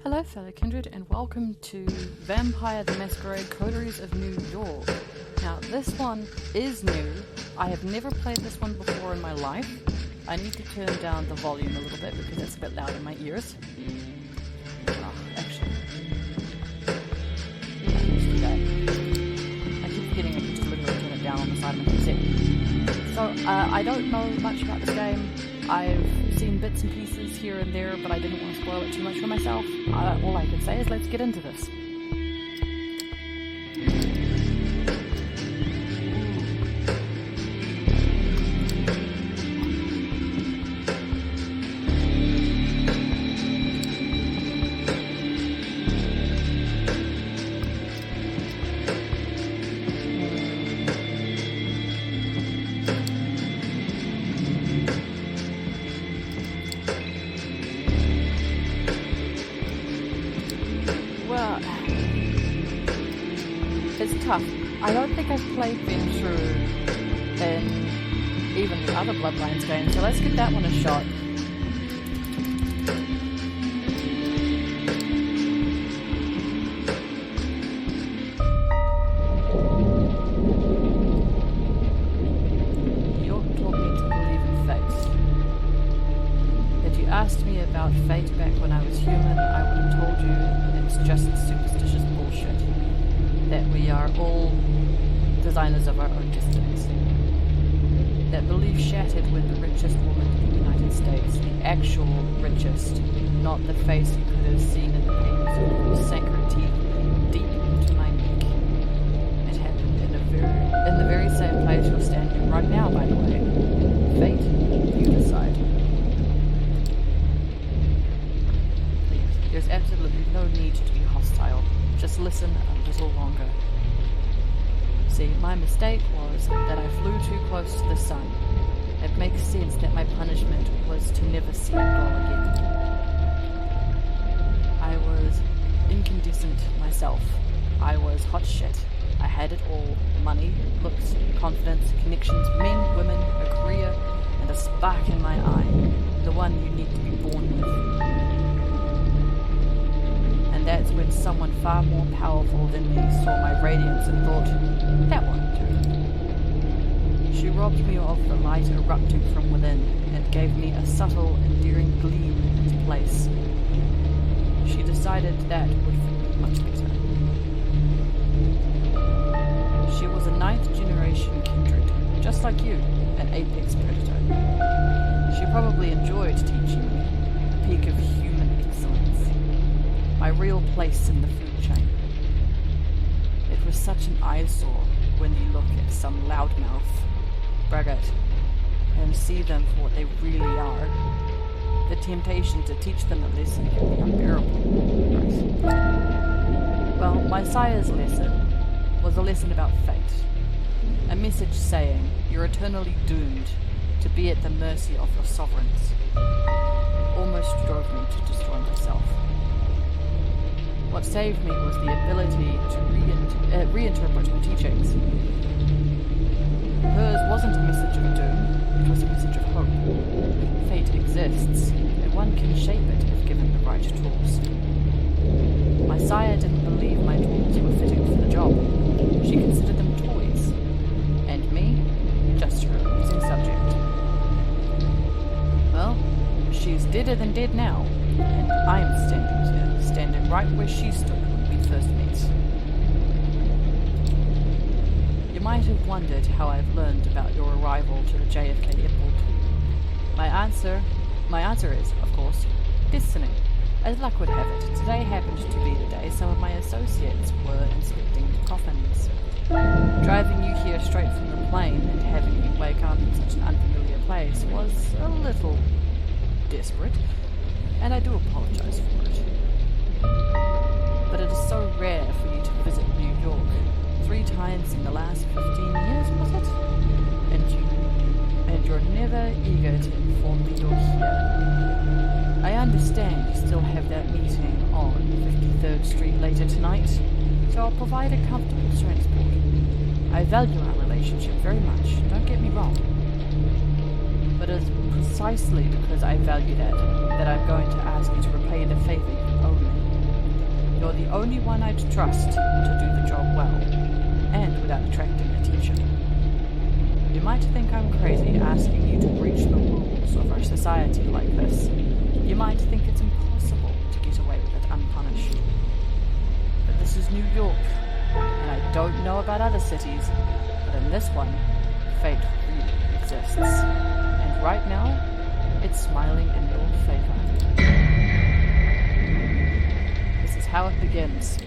Hello fellow kindred and welcome to Vampire the Masquerade Coteries of New York. Now this one is new. I have never played this one before in my life. I need to turn down the volume a little bit because it's a bit loud in my ears. Actually, let's do that. I keep forgetting I can just literally turn it down on the side of my headset. So I don't know much about this game. I've seen bits and pieces here and there, but I didn't want to spoil it too much for myself. All I can say is let's get into this. It's tough. I don't think I've played Ventrue in even the other Bloodlines games, so let's give that one a shot. York taught me to believe in fate. Had you asked me about fate back when I was human, I would have told you it's just superstitious bullshit. That we are all designers of our own destinies. That belief shattered when the richest woman in the United States, the actual richest, not the face you could have seen in the papers, sank her teeth deep into my neck. It happened in the very same place you're standing right now, by the way. Fate, you decide. Please, there's absolutely no need to be hostile. Just listen a little longer. See, my mistake was that I flew too close to the sun. It makes sense that my punishment was to never see it glow again. I was incandescent myself. I was hot shit. I had it all. Money, looks, confidence, connections, men, women, a career, and a spark in my eye. The one you need to be born with. That's when someone far more powerful than me saw my radiance and thought, that won't do. She robbed me of the light erupting from within and gave me a subtle, endearing gleam into place. She decided that would fit me much better. She was a 9th generation kindred, just like you, an apex predator. She probably enjoyed teaching me the peak of human excellence. My real place in the food chain. It was such an eyesore when you look at some loudmouth, braggart, and see them for what they really are. The temptation to teach them a lesson can be unbearable. Well, my sire's lesson was a lesson about fate. A message saying you're eternally doomed to be at the mercy of your sovereigns. It almost drove me to destroy myself. What saved me was the ability to reinterpret her teachings. Hers wasn't a message of doom, it was a message of hope. Fate exists, and one can shape it if given the right tools. My sire didn't believe my tools were fitting for the job. She considered them toys, and me, just her amusing subject. Well, she's deader than dead now, and I'm standing right where she stood when we first met. You might have wondered how I've learned about your arrival to the JFK airport. My answer is, of course, destiny. As luck would have it, today happened to be the day some of my associates were inspecting coffins. Driving you here straight from the plane and having you wake up in such an unfamiliar place was a little desperate, and I do apologize for it. But it is so rare for you to visit New York. 3 times in the last 15 years, was it? And you're never eager to inform me you're here. I understand you still have that meeting on 53rd Street later tonight, so I'll provide a comfortable transport. I value our relationship very much, don't get me wrong. But it's precisely because I value that I'm going to ask you to repay the favor you owe me. the only one I'd trust to do the job well, and without attracting attention. You might think I'm crazy asking you to breach the rules of our society like this. You might think it's impossible to get away with it unpunished. But this is New York, and I don't know about other cities, but in this one, fate really exists. And right now, it's smiling in your favor. This is how it begins.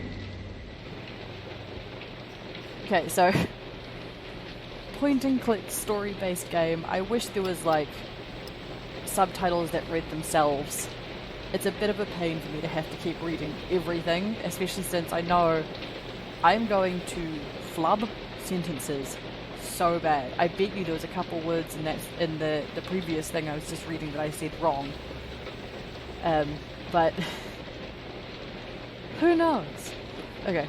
Okay, so point and click story-based game. I wish there was like subtitles that read themselves. It's a bit of a pain for me to have to keep reading everything, especially since I know I'm going to flub sentences so bad. I bet you there was a couple words in the previous thing I was just reading that I said wrong. But who knows? Okay,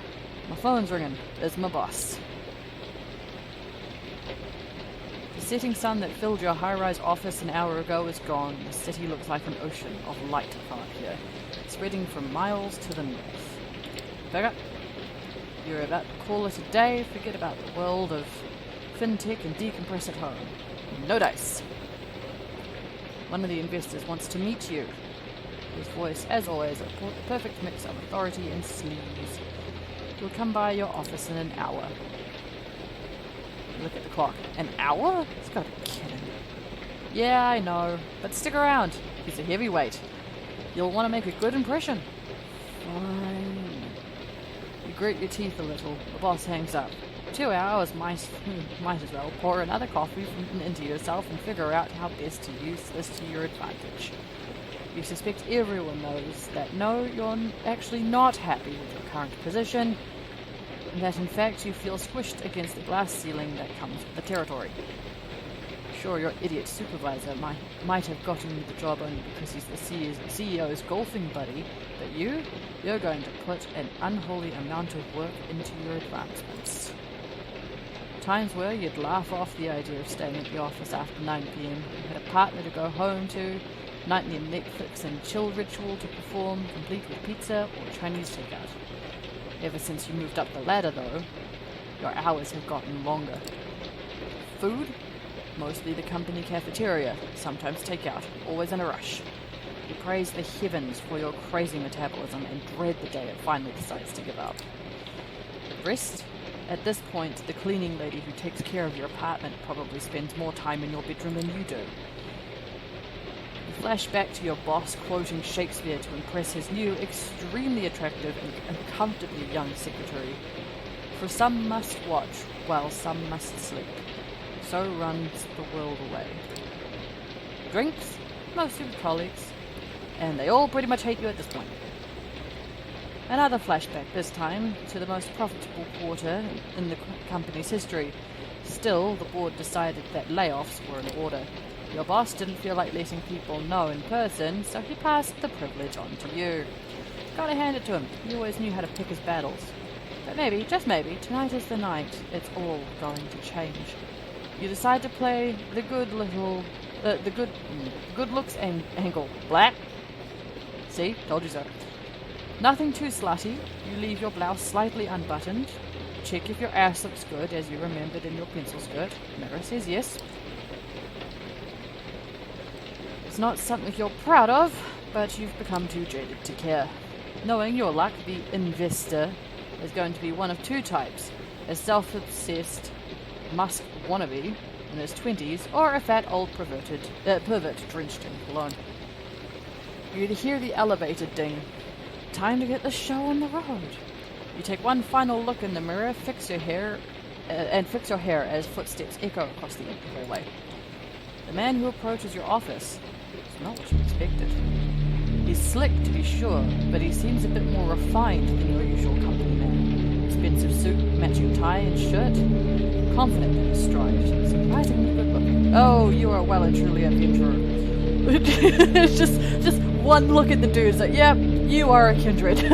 my phone's ringing. It's my boss. The setting sun that filled your high-rise office an hour ago is gone. The city looks like an ocean of light out here, spreading from miles to the north. Back up. You're about to call it a day, forget about the world of fintech and decompress at home. No dice. One of the investors wants to meet you. His voice, as always, a perfect mix of authority and sleaze. He'll come by your office in an hour. Look at the clock. An hour? It's gotta be kidding. Yeah, I know, but stick around. He's a heavyweight. You'll want to make a good impression. Fine. You grit your teeth a little. The boss hangs up. 2 hours might as well pour another coffee into yourself and figure out how best to use this to your advantage. You suspect everyone knows that no, you're actually not happy with your current position, and that in fact you feel squished against the glass ceiling that comes with the territory. Sure, your idiot supervisor might have gotten you the job only because he's the CEO's golfing buddy, but you're going to put an unholy amount of work into your advancements. Times where you'd laugh off the idea of staying at the office after 9 p.m. You had a partner to go home to, nightly Netflix and chill ritual to perform, complete with pizza or Chinese takeout. Ever since you moved up the ladder, though, your hours have gotten longer. Food? Mostly the company cafeteria, sometimes takeout, always in a rush. You praise the heavens for your crazy metabolism and dread the day it finally decides to give up. The rest? At this point, the cleaning lady who takes care of your apartment probably spends more time in your bedroom than you do. You flash back to your boss quoting Shakespeare to impress his new, extremely attractive and uncomfortably young secretary. For some must watch, while some must sleep. So runs the world away. Drinks? Mostly with colleagues. And they all pretty much hate you at this point. Another flashback, this time, to the most profitable quarter in the company's history. Still, the board decided that layoffs were in order. Your boss didn't feel like letting people know in person, so he passed the privilege on to you. Gotta hand it to him, he always knew how to pick his battles. But maybe, just maybe, tonight is the night it's all going to change. You decide to play the good looks angle. Black? See? Told you so. Nothing too slutty. You leave your blouse slightly unbuttoned. Check if your ass looks good, as you remembered in your pencil skirt. Mirror says yes. It's not something you're proud of, but you've become too jaded to care. Knowing your luck, the investor is going to be one of two types. A self-obsessed Musk wannabe in his 20s, or a fat old pervert drenched in cologne. You hear the elevator ding. Time to get the show on the road. You take one final look in the mirror, fix your hair as footsteps echo across the empty hallway. The man who approaches your office is not what you expected. He's slick, to be sure, but he seems a bit more refined than your usual company man. Expensive suit, matching tie and shirt, confident in his stride, surprisingly good looking. Oh, you are well and truly a Ventrue. just one look at the dude, like, yep, you are a kindred. Good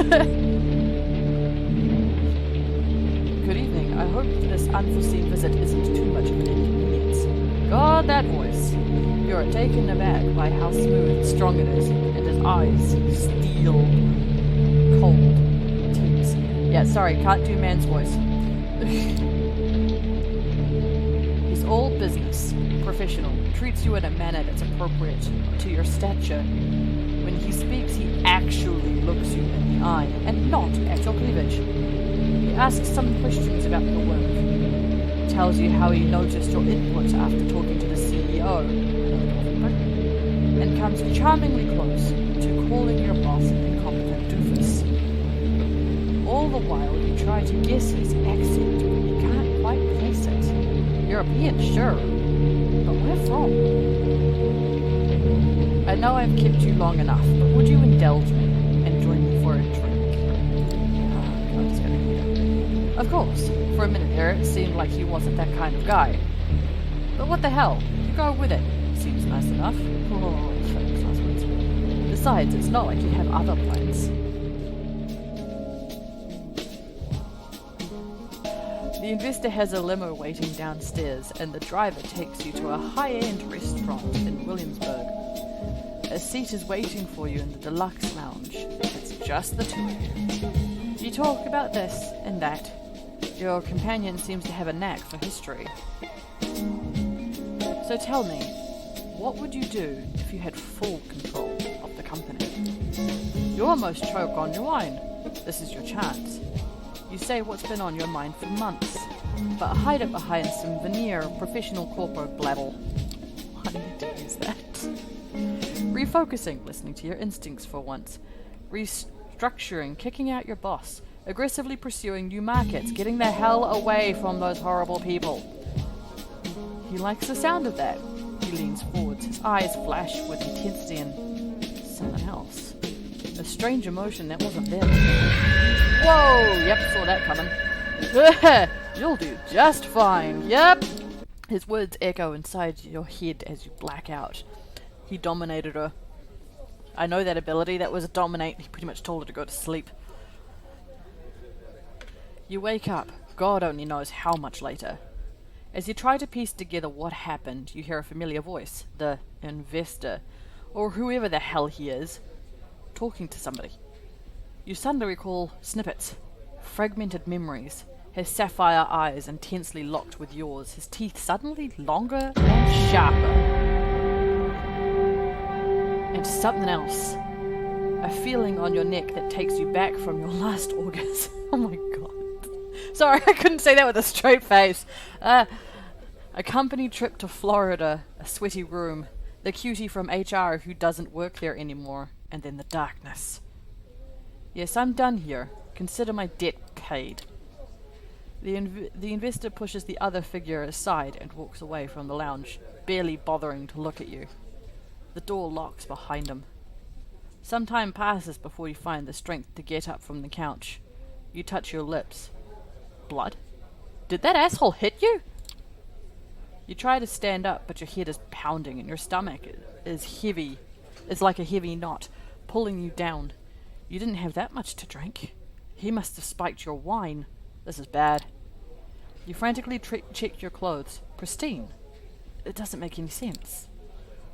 evening. I hope this unforeseen visit isn't too much of an inconvenience. God, that voice. You're taken aback by how smooth and strong it is, and his eyes steel, cold, Yeah, sorry, can't do man's voice. He's all business, professional, treats you in a manner that's appropriate to your stature. When he speaks, he actually looks you in the eye, and not at your cleavage. He asks some questions about your work, tells you how he noticed your input after talking to the CEO, and comes charmingly close to calling your boss an incompetent doofus. All the while you try to guess his accent, but you can't quite place it. European, sure, but where from? I know I've kept you long enough, but would you indulge me and join me for a drink? I'm just gonna hear. Of course, for a minute there it seemed like he wasn't that kind of guy. But what the hell? You go with it. Seems nice enough. Oh, thanks, nice words. Besides, it's not like you have other plans. The investor has a limo waiting downstairs, and the driver takes you to a high-end restaurant in Williamsburg. A seat is waiting for you in the deluxe lounge. It's just the two of you. You talk about this and that. Your companion seems to have a knack for history. So tell me, what would you do if you had full control of the company? You almost choke on your wine. This is your chance. You say what's been on your mind for months, but hide it behind some veneer of professional corporate blabble. Why did you use that? Refocusing, listening to your instincts for once. Restructuring, kicking out your boss. Aggressively pursuing new markets, getting the hell away from those horrible people. He likes the sound of that. He leans forwards, his eyes flash with intensity and someone else. A strange emotion that wasn't there. Whoa! Yep, saw that coming. You'll do just fine. Yep! His words echo inside your head as you black out. He dominated her. I know that ability. That was a dominate. He pretty much told her to go to sleep. You wake up. God only knows how much later. As you try to piece together what happened, you hear a familiar voice. The investor, or whoever the hell he is, talking to somebody. You suddenly recall snippets, fragmented memories, his sapphire eyes intensely locked with yours, his teeth suddenly longer and sharper. And something else, a feeling on your neck that takes you back from your last orgasm. Oh my god. Sorry, I couldn't say that with a straight face. A company trip to Florida, a sweaty room, the cutie from HR who doesn't work there anymore, and then the darkness. Yes, I'm done here. Consider my debt paid. The investor pushes the other figure aside and walks away from the lounge, barely bothering to look at you. The door locks behind him. Some time passes before you find the strength to get up from the couch. You touch your lips. Blood? Did that asshole hit you? You try to stand up, but your head is pounding and your stomach is heavy. It's like a heavy knot, pulling you down. You didn't have that much to drink. He must have spiked your wine. This is bad. You frantically check your clothes. Pristine. It doesn't make any sense.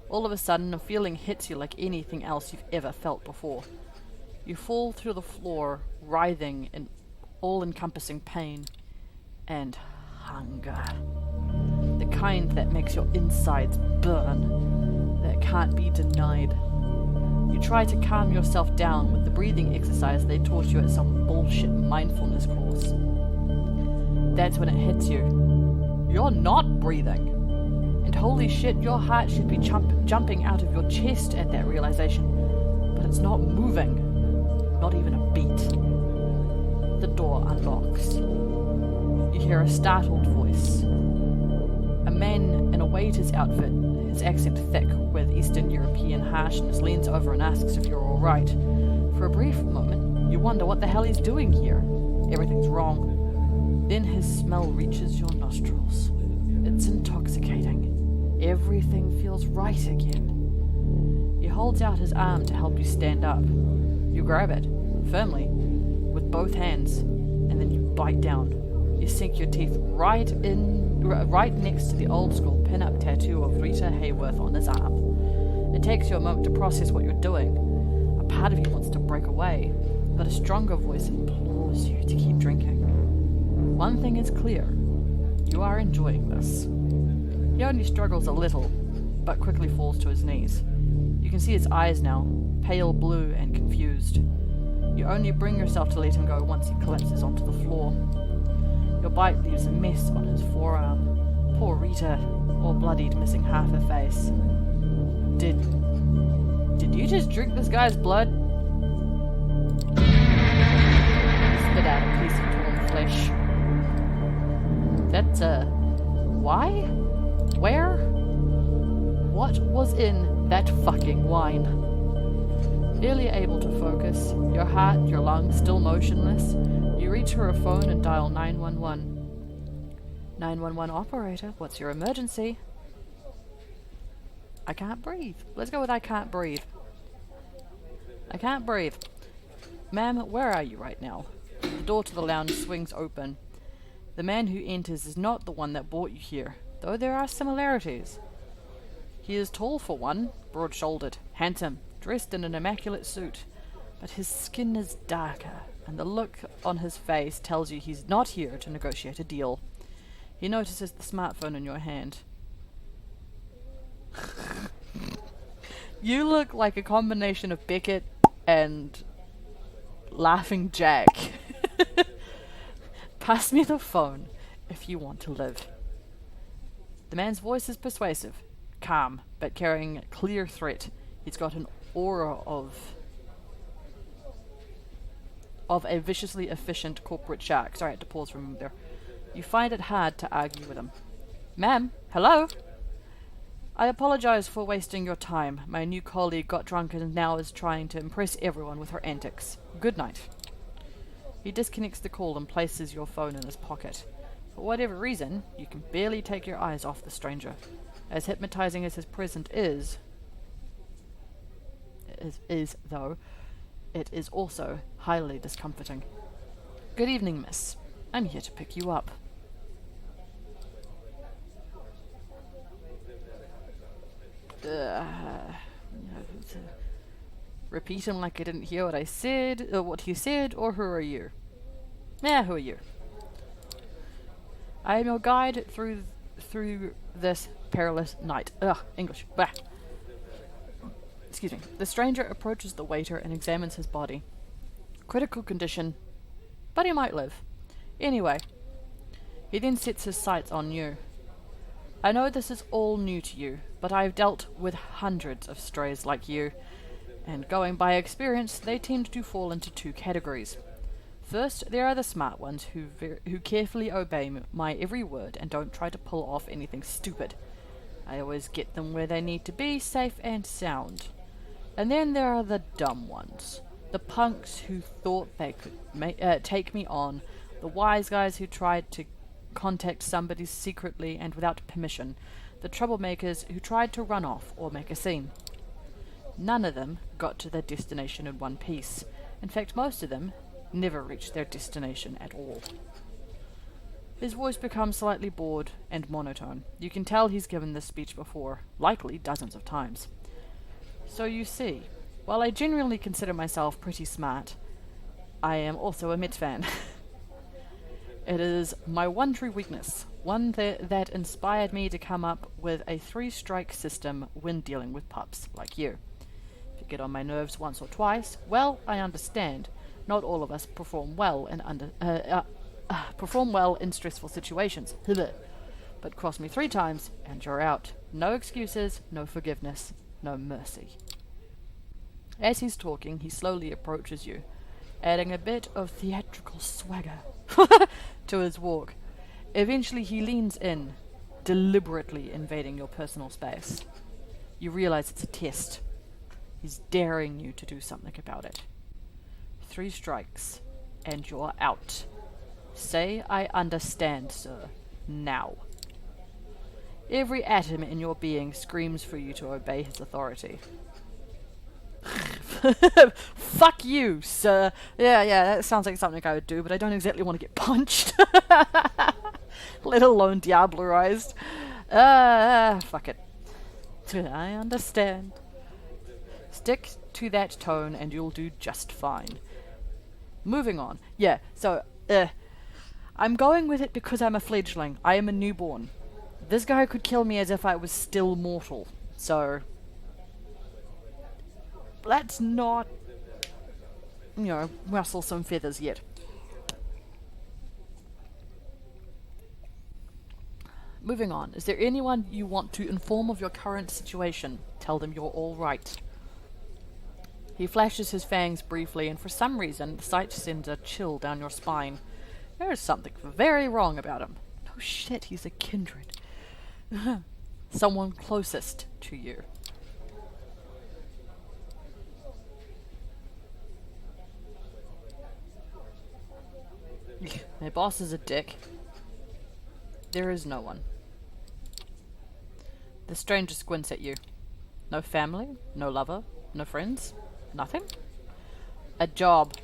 All of a sudden, a feeling hits you like anything else you've ever felt before. You fall through the floor, writhing in all-encompassing pain and hunger. The kind that makes your insides burn, that can't be denied. You try to calm yourself down with the breathing exercise they taught you at some bullshit mindfulness course. That's when it hits you. You're not breathing. And holy shit, your heart should be jumping out of your chest at that realization. But it's not moving. Not even a beat. The door unlocks. You hear a startled voice. A man in a waiter's outfit, his accent thick with Eastern European harshness, leans over and asks if you're alright. For a brief moment, you wonder what the hell he's doing here. Everything's wrong. Then his smell reaches your nostrils. It's intoxicating. Everything feels right again. He holds out his arm to help you stand up. You grab it, firmly, with both hands, and then you bite down. You sink your teeth right next to the old-school pin-up tattoo of Rita Hayworth on his arm. It takes you a moment to process what you're doing. A part of you wants to break away, but a stronger voice implores you to keep drinking. One thing is clear. You are enjoying this. He only struggles a little, but quickly falls to his knees. You can see his eyes now, pale blue and confused. You only bring yourself to let him go once he collapses onto the floor. Your bite leaves a mess on his forearm. Poor Rita, all bloodied, missing half her face. Did you just drink this guy's blood? Spit out a piece of torn flesh. That's why? Where? What was in that fucking wine? Barely able to focus, your heart, your lungs still motionless, you reach for a phone and dial 911. 911 operator, what's your emergency? I can't breathe. Let's go with I can't breathe. I can't breathe. Ma'am, where are you right now? The door to the lounge swings open. The man who enters is not the one that brought you here, though there are similarities. He is tall for one, broad-shouldered, handsome, dressed in an immaculate suit, but his skin is darker, and the look on his face tells you he's not here to negotiate a deal. He notices the smartphone in your hand. You look like a combination of Beckett and Laughing Jack. Pass me the phone if you want to live. The man's voice is persuasive, calm, but carrying clear threat. He's got an aura of a viciously efficient corporate shark. Sorry, I had to pause for a moment there. You find it hard to argue with him. Ma'am, hello? I apologize for wasting your time. My new colleague got drunk and now is trying to impress everyone with her antics. Good night. He disconnects the call and places your phone in his pocket. For whatever reason, you can barely take your eyes off the stranger. As hypnotizing as his presence is, though, it is also highly discomforting. Good evening, miss. I'm here to pick you up. Repeat him like I didn't hear what I said, or what he said, or who are you? Who are you? I am your guide through this perilous night. English. Bah. Excuse me. The stranger approaches the waiter and examines his body. Critical condition, but he might live. Anyway, he then sets his sights on you. I know this is all new to you, but I've dealt with hundreds of strays like you, and going by experience, they tend to fall into two categories. First, there are the smart ones who carefully obey my every word and don't try to pull off anything stupid. I always get them where they need to be, safe and sound. And then there are the dumb ones, the punks who thought they could take me on, the wise guys who tried to contact somebody secretly and without permission, the troublemakers who tried to run off or make a scene. None of them got to their destination in one piece. In fact, most of them never reached their destination at all. His voice becomes slightly bored and monotone. You can tell he's given this speech before, likely dozens of times. So you see, while I genuinely consider myself pretty smart, I am also a Mets fan. It is my one true weakness, one that inspired me to come up with a 3-strike system when dealing with pups like you. If you get on my nerves once or twice, well, I understand. Not all of us perform well in stressful situations. But cross me 3 times and you're out. No excuses, no forgiveness, no mercy. As he's talking, he slowly approaches you, adding a bit of theatrical swagger to his walk. Eventually he leans in, deliberately invading your personal space. You realize it's a test. He's daring you to do something about it. 3 strikes, and you're out. Say, I understand, sir. Now. Every atom in your being screams for you to obey his authority. Fuck you, sir. Yeah, that sounds like something I would do, but I don't exactly want to get punched. Let alone diablerized. Fuck it. I understand. Stick to that tone and you'll do just fine. Moving on. Yeah, so, I'm going with it because I'm a fledgling. I am a newborn. This guy could kill me as if I was still mortal. So, let's not, rustle some feathers yet. Moving on. Is there anyone you want to inform of your current situation? Tell them you're all right. He flashes his fangs briefly, and for some reason, the sight sends a chill down your spine. There is something very wrong about him. No shit, he's a kindred. Someone closest to you. My boss is a dick. There is no one. The stranger squints at you. No family, no lover, no friends, nothing? A job.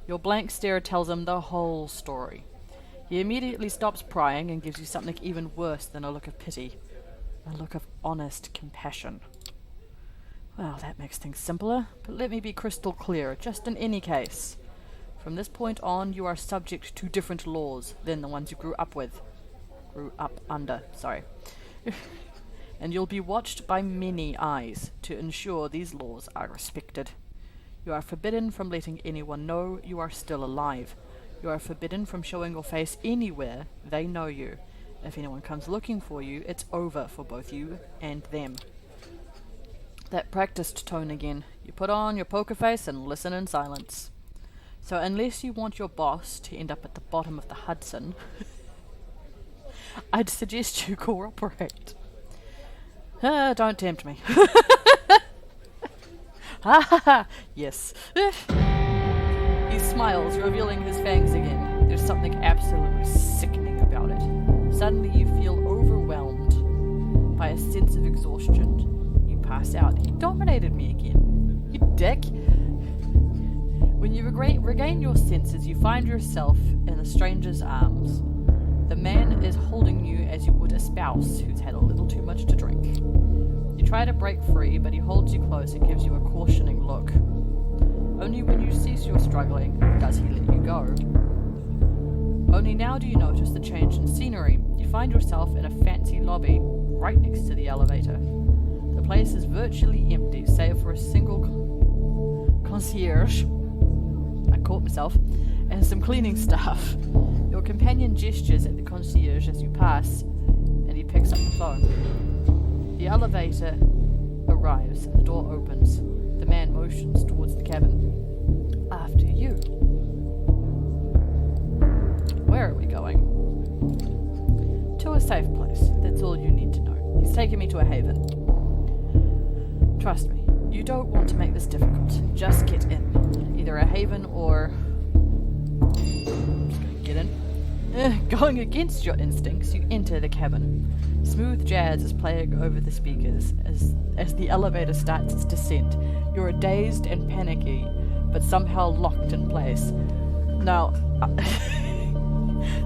Your blank stare tells him the whole story. He immediately stops prying and gives you something even worse than a look of pity. A look of honest compassion. Well, that makes things simpler, but let me be crystal clear, just in any case. From this point on, you are subject to different laws than the ones you grew up under, sorry. And you'll be watched by many eyes to ensure these laws are respected. You are forbidden from letting anyone know you are still alive. You are forbidden from showing your face anywhere they know you. If anyone comes looking for you, it's over for both you and them. That practiced tone again. You put on your poker face and listen in silence. So unless you want your boss to end up at the bottom of the Hudson, I'd suggest you cooperate. Don't tempt me. Ha ha ha! Yes. He smiles, revealing his fangs again. There's something absolutely sickening about it. Suddenly you feel overwhelmed by a sense of exhaustion. You pass out. He dominated me again. You dick! When you regain your senses, you find yourself in a stranger's arms. The man is holding you as you would a spouse who's had a little too much to drink. You try to break free, but he holds you close and gives you a cautioning look. Only when you cease your struggling does he let you go. Only now do you notice the change in scenery. You find yourself in a fancy lobby, right next to the elevator. The place is virtually empty, save for a single concierge. I caught myself, and some cleaning staff. Your companion gestures at the concierge as you pass, and he picks up the phone. The elevator arrives, and the door opens. The man motions towards the cabin. After you. Where are we going? To a safe place. That's all you need to know. He's taking me to a haven. Trust me, you don't want to make this difficult. Just get in. Either a haven or... Just gonna get in. Going against your instincts, you enter the cabin. Smooth jazz is playing over the speakers as the elevator starts its descent. You're dazed and panicky, but somehow locked in place. Now,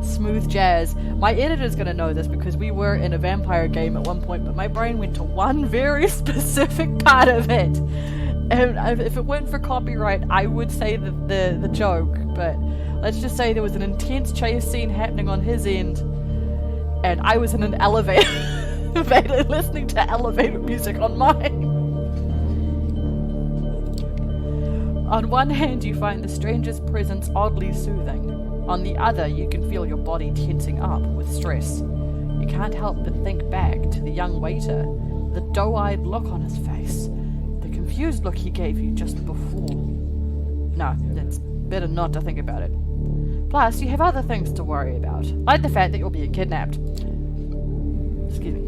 smooth jazz. My editor's gonna know this because we were in a vampire game at one point, but my brain went to one very specific part of it. And if it weren't for copyright, I would say the joke, but let's just say there was an intense chase scene happening on his end, and I was in an elevator listening to elevator music on mine. On one hand, you find the stranger's presence oddly soothing. On the other, you can feel your body tensing up with stress. You can't help but think back to the young waiter, the doe-eyed look on his face, the confused look he gave you just before. No, it's better not to think about it. Plus, you have other things to worry about, like the fact that you're being kidnapped. Excuse me.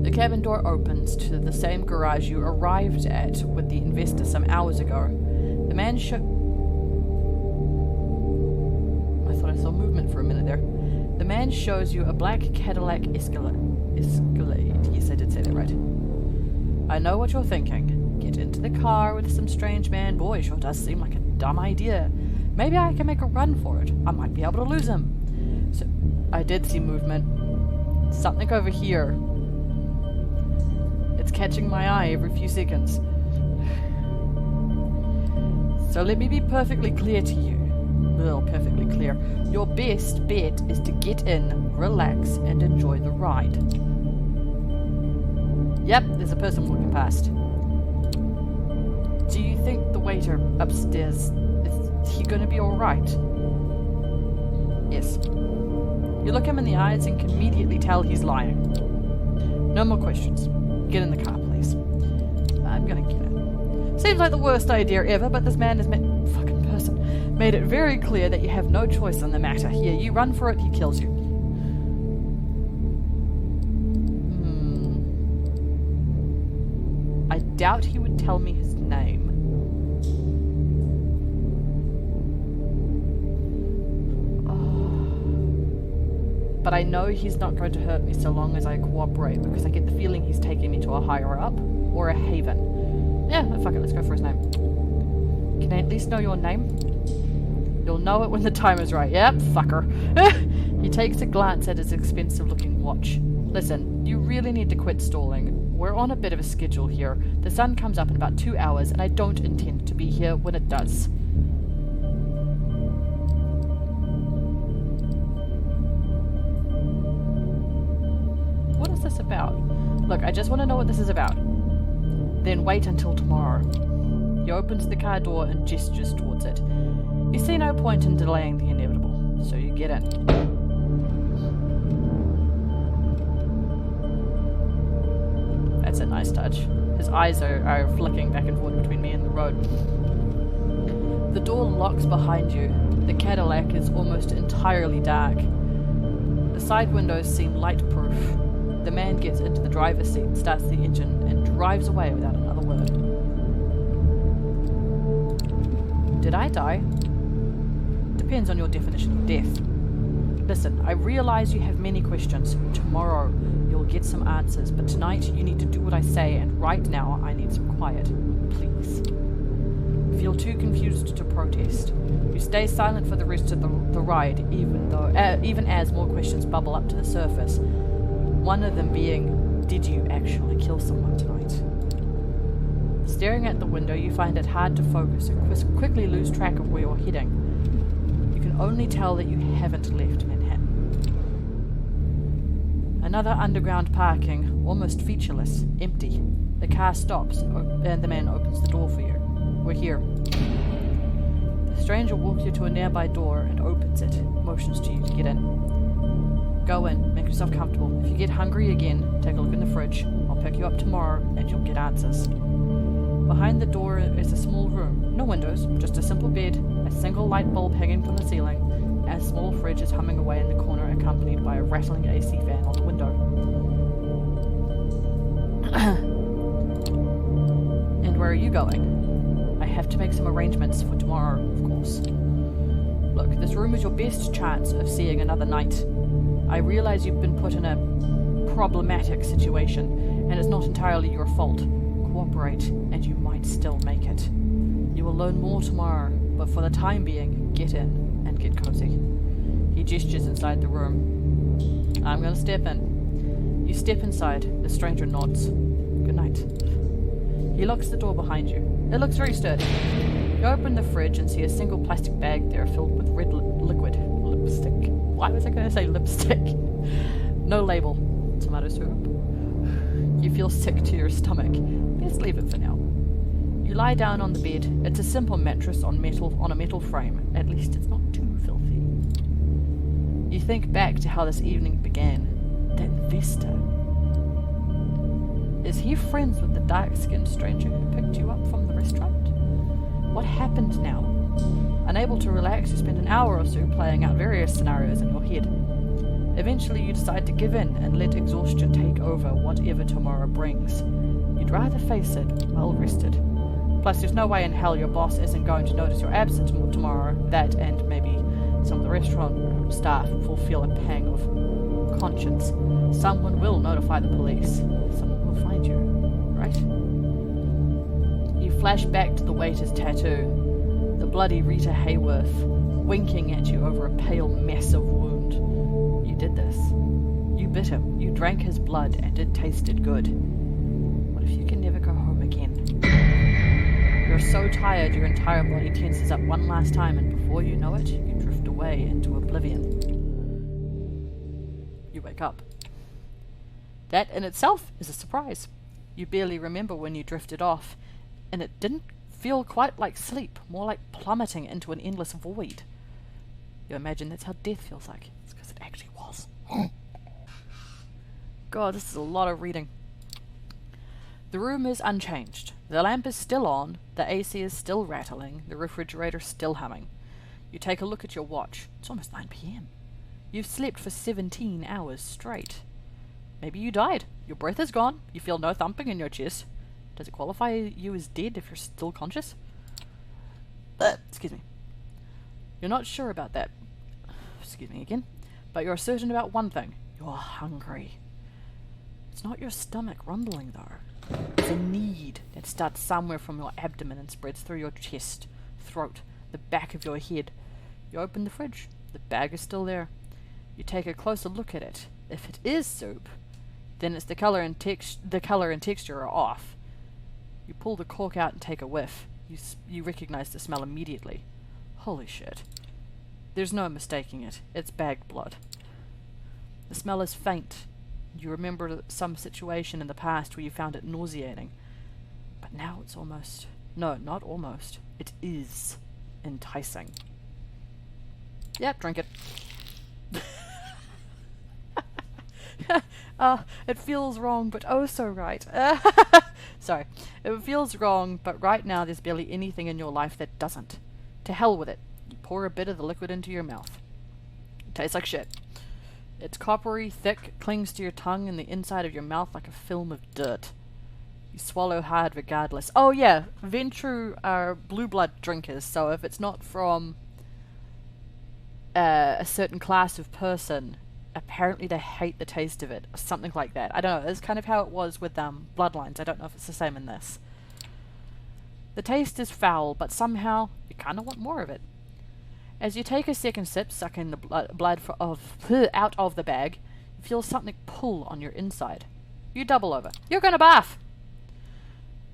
The cabin door opens to the same garage you arrived at with the investor some hours ago. The man I thought I saw movement for a minute there. The man shows you a black Cadillac Escalade. Yes, I did say that right. I know what you're thinking. Get into the car with some strange man. Boy, sure does seem like a dumb idea. Maybe I can make a run for it. I might be able to lose him. So, I did see movement. Something over here. It's catching my eye every few seconds. So let me be perfectly clear to you. Well, perfectly clear. Your best bet is to get in, relax, and enjoy the ride. Yep, there's a person walking past. Do you think the waiter upstairs, is he gonna be alright? Yes. You look him in the eyes and can immediately tell he's lying. No more questions. Get in the car, please. I'm gonna get in. Seems like the worst idea ever, but this man has made it very clear that you have no choice in the matter. Here, you run for it, he kills you. I doubt he would tell me his name. But I know he's not going to hurt me so long as I cooperate, because I get the feeling he's taking me to a higher up, or a haven. Yeah, fuck it, let's go for his name. Can I at least know your name? You'll know it when the time is right. Yep, fucker. He takes a glance at his expensive-looking watch. Listen, you really need to quit stalling. We're on a bit of a schedule here. The sun comes up in about 2 hours, and I don't intend to be here when it does. What is this about? Look, I just want to know what this is about. Then wait until tomorrow. He opens the car door and gestures towards it. You see no point in delaying the inevitable, so you get in. That's a nice touch. His eyes are flicking back and forth between me and the road. The door locks behind you. The Cadillac is almost entirely dark. The side windows seem light-proof. The man gets into the driver's seat, starts the engine, and drives away without another word. Did I die? Depends on your definition of death. Listen, I realize you have many questions. Tomorrow, you'll get some answers, but tonight you need to do what I say, and right now I need some quiet. Please. Feel too confused to protest. You stay silent for the rest of the ride, even as more questions bubble up to the surface. One of them being, did you actually kill someone tonight? Staring at the window, you find it hard to focus and quickly lose track of where you're heading. You can only tell that you haven't left Manhattan. Another underground parking, almost featureless, empty. The car stops, and the man opens the door for you. We're here. The stranger walks you to a nearby door and opens it, motions to you to get in. Go in, make yourself comfortable. If you get hungry again, take a look in the fridge. I'll pick you up tomorrow, and you'll get answers. Behind the door is a small room. No windows, just a simple bed, a single light bulb hanging from the ceiling, and a small fridge is humming away in the corner, accompanied by a rattling AC fan on the window. And where are you going? I have to make some arrangements for tomorrow, of course. Look, this room is your best chance of seeing another night. I realize you've been put in a problematic situation, and it's not entirely your fault. Cooperate, and you might still make it. You will learn more tomorrow, but for the time being, get in and get cozy. He gestures inside the room. I'm gonna step in. You step inside. The stranger nods. Good night. He locks the door behind you. It looks very sturdy. You open the fridge and see a single plastic bag there filled with red liquid. Lipstick. Why was I going to say lipstick? No label. Tomato syrup. You feel sick to your stomach. Best leave it for now. You lie down on the bed. It's a simple mattress on a metal frame. At least it's not too filthy. You think back to how this evening began. The investor. Is he friends with the dark-skinned stranger who picked you up from the restaurant? What happened now? Unable to relax, you spend an hour or so playing out various scenarios in your head. Eventually you decide to give in and let exhaustion take over whatever tomorrow brings. You'd rather face it well rested. Plus there's no way in hell your boss isn't going to notice your absence tomorrow. That and maybe some of the restaurant staff will feel a pang of conscience. Someone will notify the police. Someone will find you, right? You flash back to the waiter's tattoo. The bloody Rita Hayworth, winking at you over a pale mess of wound. You did this. You bit him. You drank his blood, and it tasted good. What if you can never go home again? Your so tired your entire body tenses up one last time, and before you know it, you drift away into oblivion. You wake up. That in itself is a surprise. You barely remember when you drifted off, and it didn't feel quite like sleep, more like plummeting into an endless void. You imagine that's how death feels like. It's because it actually was. God, this is a lot of reading. The room is unchanged. The lamp is still on, the AC is still rattling, the refrigerator still humming. You take a look at your watch. It's almost 9 p.m. You've slept for 17 hours straight. Maybe you died. Your breath is gone. You feel no thumping in your chest. Does it qualify you as dead if you're still conscious? Excuse me. You're not sure about that. Excuse me again. But you're certain about one thing. You're hungry. It's not your stomach rumbling, though. It's a need that starts somewhere from your abdomen and spreads through your chest, throat, the back of your head. You open the fridge. The bag is still there. You take a closer look at it. If it is soup, then it's the color and texture are off. You pull the cork out and take a whiff. You recognize the smell immediately. Holy shit. There's no mistaking it. It's bag blood. The smell is faint. You remember some situation in the past where you found it nauseating. But now it's almost... No, not almost. It is enticing. Yep, drink it. It feels wrong, but oh so right. Sorry. It feels wrong, but right now there's barely anything in your life that doesn't. To hell with it. You pour a bit of the liquid into your mouth. It tastes like shit. It's coppery, thick, clings to your tongue and the inside of your mouth like a film of dirt. You swallow hard regardless. Oh yeah, Ventrue are blue blood drinkers, so if it's not from a certain class of person, apparently they hate the taste of it, or something like that. I don't know, it's kind of how it was with Bloodlines. I don't know if it's the same in this. The taste is foul, but somehow you kind of want more of it. As you take a second sip, sucking the blood out of the bag, you feel something pull on your inside. You double over. You're gonna barf!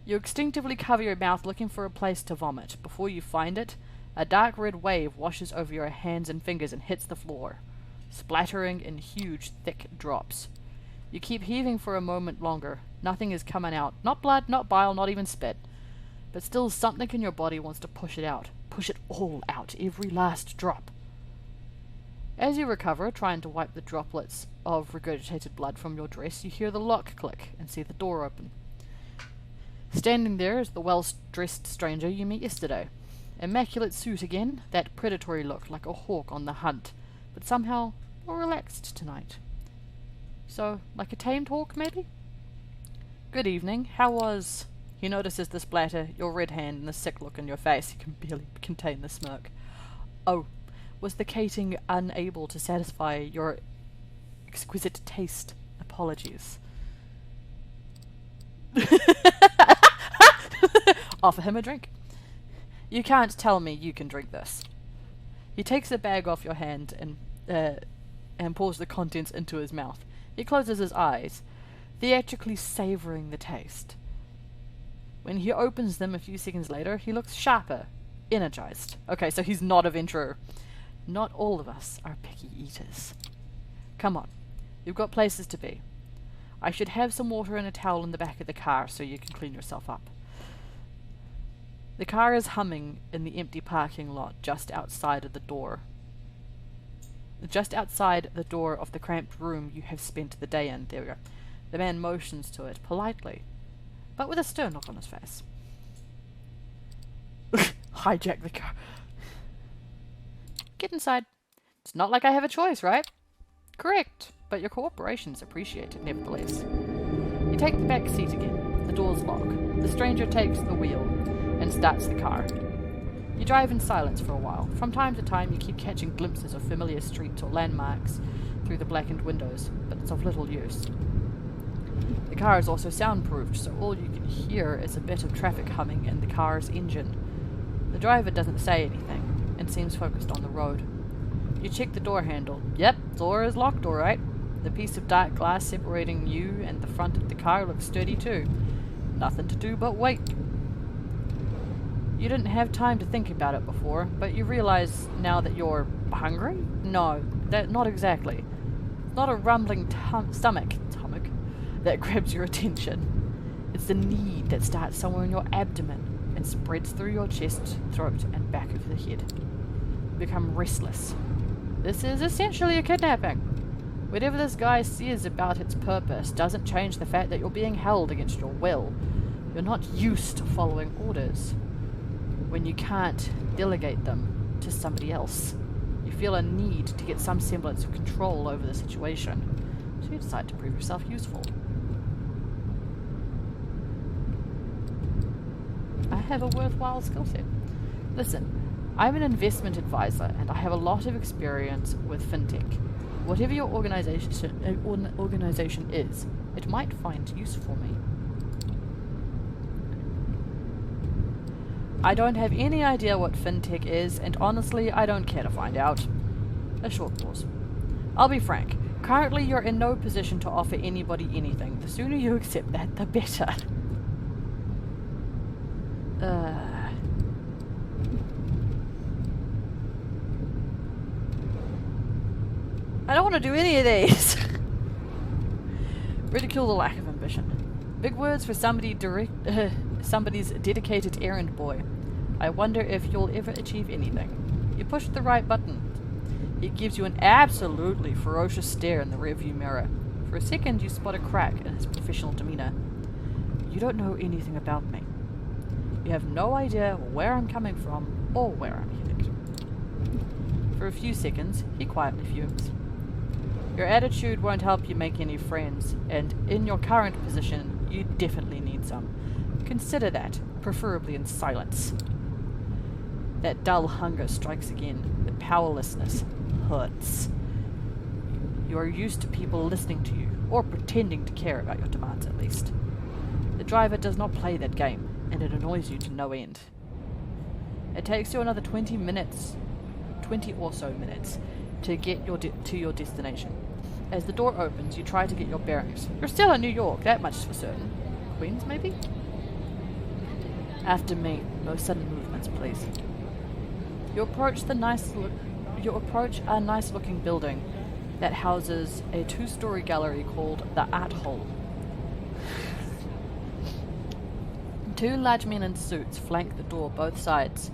You instinctively cover your mouth looking for a place to vomit. Before you find it, a dark red wave washes over your hands and fingers and hits the floor, splattering in huge, thick drops. You keep heaving for a moment longer. Nothing is coming out. Not blood, not bile, not even spit. But still something in your body wants to push it out. Push it all out, every last drop. As you recover, trying to wipe the droplets of regurgitated blood from your dress, you hear the lock click and see the door open. Standing there is the well-dressed stranger you met yesterday. Immaculate suit again, that predatory look like a hawk on the hunt, but somehow more relaxed tonight. So, like a tamed hawk, maybe? Good evening. How was... He notices the splatter, your red hand, and the sick look in your face. He can barely contain the smirk. Oh, was the cating unable to satisfy your exquisite taste? Apologies. Offer him a drink. You can't tell me you can drink this. He takes the bag off your hand and pours the contents into his mouth. He closes his eyes, theatrically savouring the taste. When he opens them a few seconds later, he looks sharper, energized. Okay, so he's not a Ventrue. Not all of us are picky eaters. Come on, you've got places to be. I should have some water and a towel in the back of the car so you can clean yourself up. The car is humming in the empty parking lot just outside of the door. Just outside the door of the cramped room you have spent the day in. There we go. The man motions to it politely, but with a stern look on his face. Hijack the car. Get inside. It's not like I have a choice, right? Correct, but your cooperation is appreciated nevertheless. You take the back seat again. The doors lock. The stranger takes the wheel and starts the car. You drive in silence for a while. From time to time you keep catching glimpses of familiar streets or landmarks through the blackened windows, but it's of little use. The car is also soundproofed, so all you can hear is a bit of traffic humming and the car's engine. The driver doesn't say anything and seems focused on the road. You check the door handle. Yep, door is locked alright. The piece of dark glass separating you and the front of the car looks sturdy too. Nothing to do but wait. You didn't have time to think about it before, but you realize now that you're hungry? No, not exactly. It's not a rumbling stomach that grabs your attention. It's the need that starts somewhere in your abdomen and spreads through your chest, throat, and back of the head. You become restless. This is essentially a kidnapping. Whatever this guy says about its purpose doesn't change the fact that you're being held against your will. You're not used to following orders. When you can't delegate them to somebody else, you feel a need to get some semblance of control over the situation, so you decide to prove yourself useful. I have a worthwhile skill set. Listen, I'm an investment advisor and I have a lot of experience with fintech. Whatever your organization is, it might find use for me. I don't have any idea what fintech is, and honestly, I don't care to find out. A short pause. I'll be frank. Currently, you're in no position to offer anybody anything. The sooner you accept that, the better. I don't want to do any of these. Ridicule the lack of ambition. Big words for somebody's dedicated errand boy. I wonder if you'll ever achieve anything. You push the right button. It gives you an absolutely ferocious stare in the rearview mirror. For a second, you spot a crack in his professional demeanor. You don't know anything about me. You have no idea where I'm coming from or where I'm headed. For a few seconds, he quietly fumes. Your attitude won't help you make any friends, and in your current position, you definitely need some. Consider that, preferably in silence. That dull hunger strikes again. The powerlessness hurts. You are used to people listening to you, or pretending to care about your demands at least. The driver does not play that game, and it annoys you to no end. It takes you another 20 or so minutes, to get to your destination. As the door opens, you try to get your bearings. You're still in New York, that much is for certain. Queens, maybe? After me. No sudden movements, please. You approach a nice-looking building that houses a 2-story gallery called the Art Hall. 2 large men in suits flank the door both sides.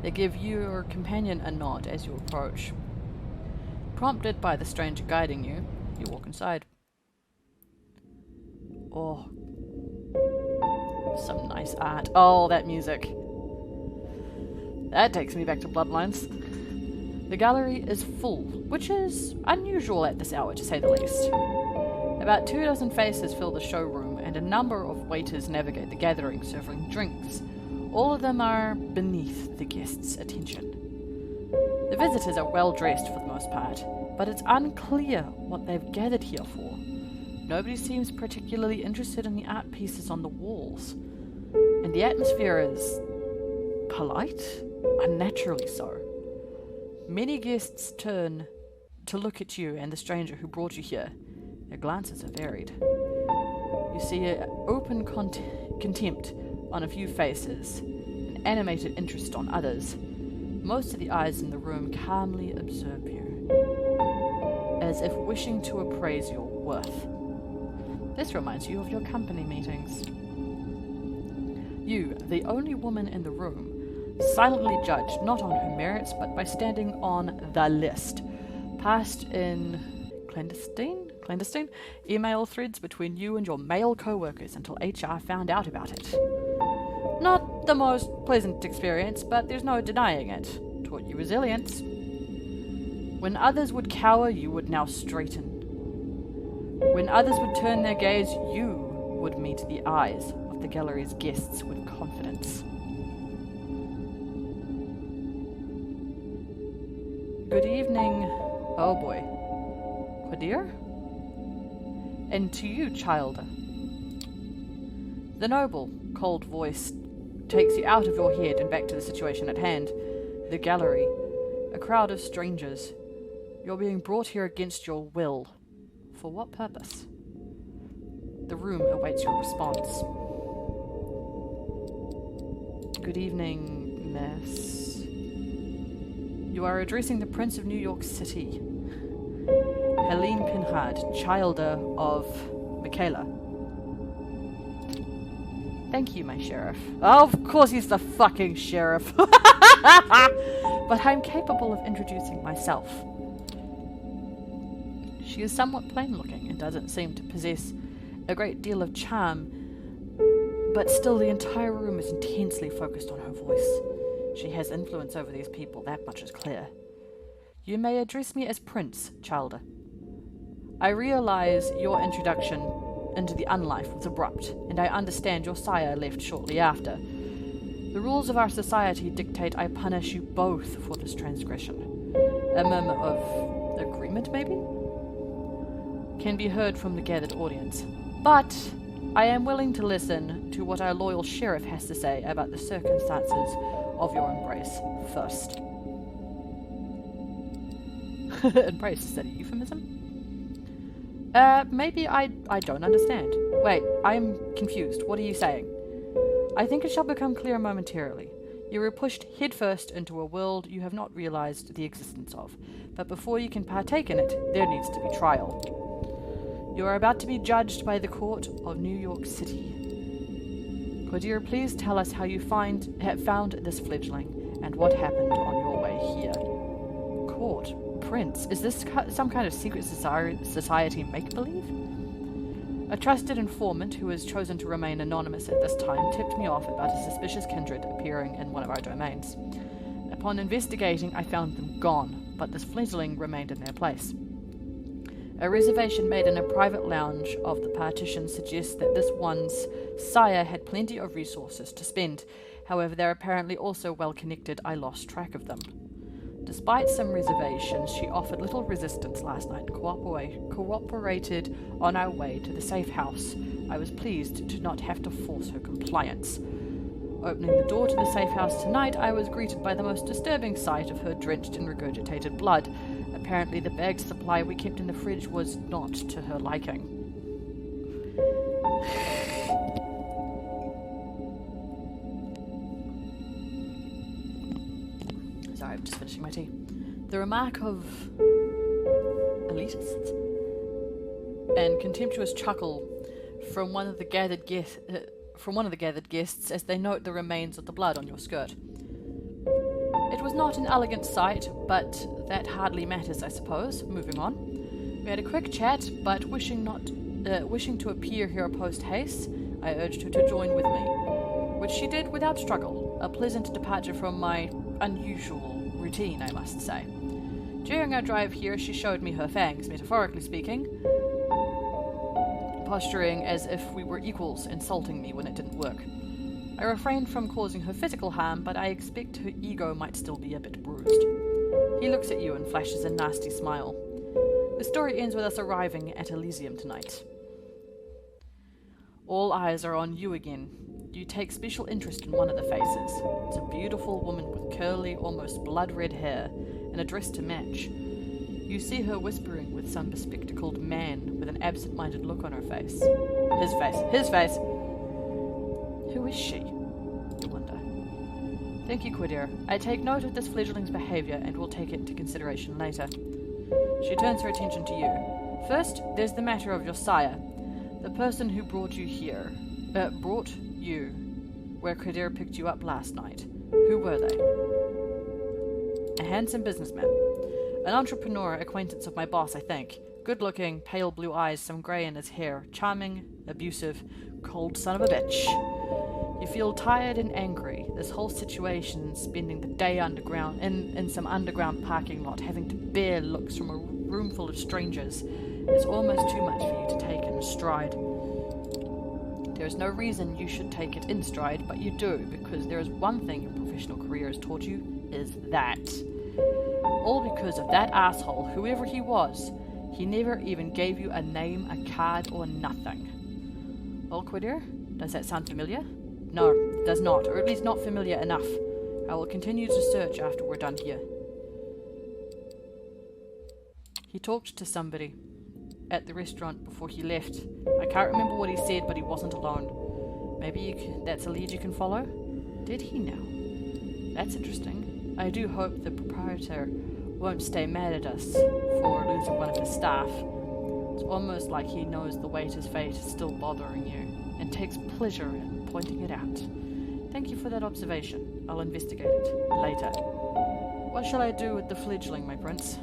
They give your companion a nod as you approach. Prompted by the stranger guiding you, you walk inside. Oh. Some nice art. Oh, that music. That takes me back to Bloodlines. The gallery is full, which is unusual at this hour, to say the least. About 24 faces fill the showroom, and a number of waiters navigate the gathering, serving drinks. All of them are beneath the guests' attention. The visitors are well dressed for the most part, but it's unclear what they've gathered here for. Nobody seems particularly interested in the art pieces on the walls, and the atmosphere is polite, unnaturally so. Many guests turn to look at you and the stranger who brought you here. Their glances are varied. You see an open contempt on a few faces, an animated interest on others. Most of the eyes in the room calmly observe you, as if wishing to appraise your worth. This reminds you of your company meetings. You, the only woman in the room, silently judged not on her merits but by standing on the list, passed in clandestine email threads between you and your male co-workers until HR found out about it. Not the most pleasant experience, but there's no denying it. Taught you resilience. When others would cower, you would now straighten. When others would turn their gaze, you would meet the eyes of the gallery's guests with confidence. Good evening. Oh boy. Quadir? And to you, child. The noble, cold voice takes you out of your head and back to the situation at hand. The gallery. A crowd of strangers. You're being brought here against your will. For what purpose? The room awaits your response. Good evening, mess. You are addressing the Prince of New York City, Helene Pinhard, childer of Michaela. Thank you, my sheriff. Oh, of course he's the fucking sheriff. But I'm capable of introducing myself. She is somewhat plain-looking and doesn't seem to possess a great deal of charm, but still the entire room is intensely focused on her voice. She has influence over these people, that much is clear. You may address me as Prince, Childer. I realize your introduction into the unlife was abrupt, and I understand your sire left shortly after. The rules of our society dictate I punish you both for this transgression. A murmur of agreement, maybe? Can be heard from the gathered audience. But I am willing to listen to what our loyal sheriff has to say about the circumstances of your embrace first. Embrace, is that a euphemism? Maybe I don't understand. Wait, I'm confused. What are you saying? I think it shall become clear momentarily. You were pushed headfirst into a world you have not realized the existence of. But before you can partake in it, there needs to be trial. You are about to be judged by the court of New York City. Could you please tell us how you have found this fledgling, and what happened on your way here? Court? Prince? Is this some kind of secret society make-believe? A trusted informant who has chosen to remain anonymous at this time tipped me off about a suspicious kindred appearing in one of our domains. Upon investigating, I found them gone, but this fledgling remained in their place. A reservation made in a private lounge of the partition suggests that this one's sire had plenty of resources to spend. However, they're apparently also well connected. I lost track of them. Despite some reservations, she offered little resistance last night and cooperated on our way to the safe house. I was pleased to not have to force her compliance. Opening the door to the safe house tonight, I was greeted by the most disturbing sight of her drenched in regurgitated blood. Apparently the bagged supply we kept in the fridge was not to her liking. Sorry, I'm just finishing my tea. The remark of elitists and contemptuous chuckle from one of the gathered guests as they note the remains of the blood on your skirt. It was not an elegant sight, but that hardly matters, I suppose. Moving on. We had a quick chat, but wishing to appear here post-haste, I urged her to join with me, which she did without struggle. A pleasant departure from my unusual routine, I must say. During our drive here, she showed me her fangs, metaphorically speaking, posturing as if we were equals, insulting me when it didn't work. I refrained from causing her physical harm, but I expect her ego might still be a bit bruised. He looks at you and flashes a nasty smile. The story ends with us arriving at Elysium tonight. All eyes are on you again. You take special interest in one of the faces. It's a beautiful woman with curly, almost blood-red hair, and a dress to match. You see her whispering with some bespectacled man with an absent-minded look on her face. His face! Who is she? You wonder. Thank you, Quidir. I take note of this fledgling's behavior and will take it into consideration later. She turns her attention to you. First, there's the matter of your sire. The person who brought you here. Brought you where Quidir picked you up last night. Who were they? A handsome businessman. An entrepreneur, acquaintance of my boss, I think. Good-looking, pale blue eyes, some grey in his hair. Charming, abusive, cold son of a bitch. You feel tired and angry. This whole situation, spending the day underground in some underground parking lot, having to bear looks from a room full of strangers, is almost too much for you to take in stride. There is no reason you should take it in stride, but you do, because there is one thing your professional career has taught you, is that. All because of that asshole, whoever he was. He never even gave you a name, a card, or nothing. Well, Quidir, does that sound familiar? No, it does not, or at least not familiar enough. I will continue to search after we're done here. He talked to somebody at the restaurant before he left. I can't remember what he said, but he wasn't alone. Maybe that's a lead you can follow? Did he now? That's interesting. I do hope the proprietor won't stay mad at us for losing one of his staff. It's almost like he knows the weight his fate is still bothering you, and takes pleasure in pointing it out. Thank you for that observation. I'll investigate it later. What shall I do with the fledgling, my prince?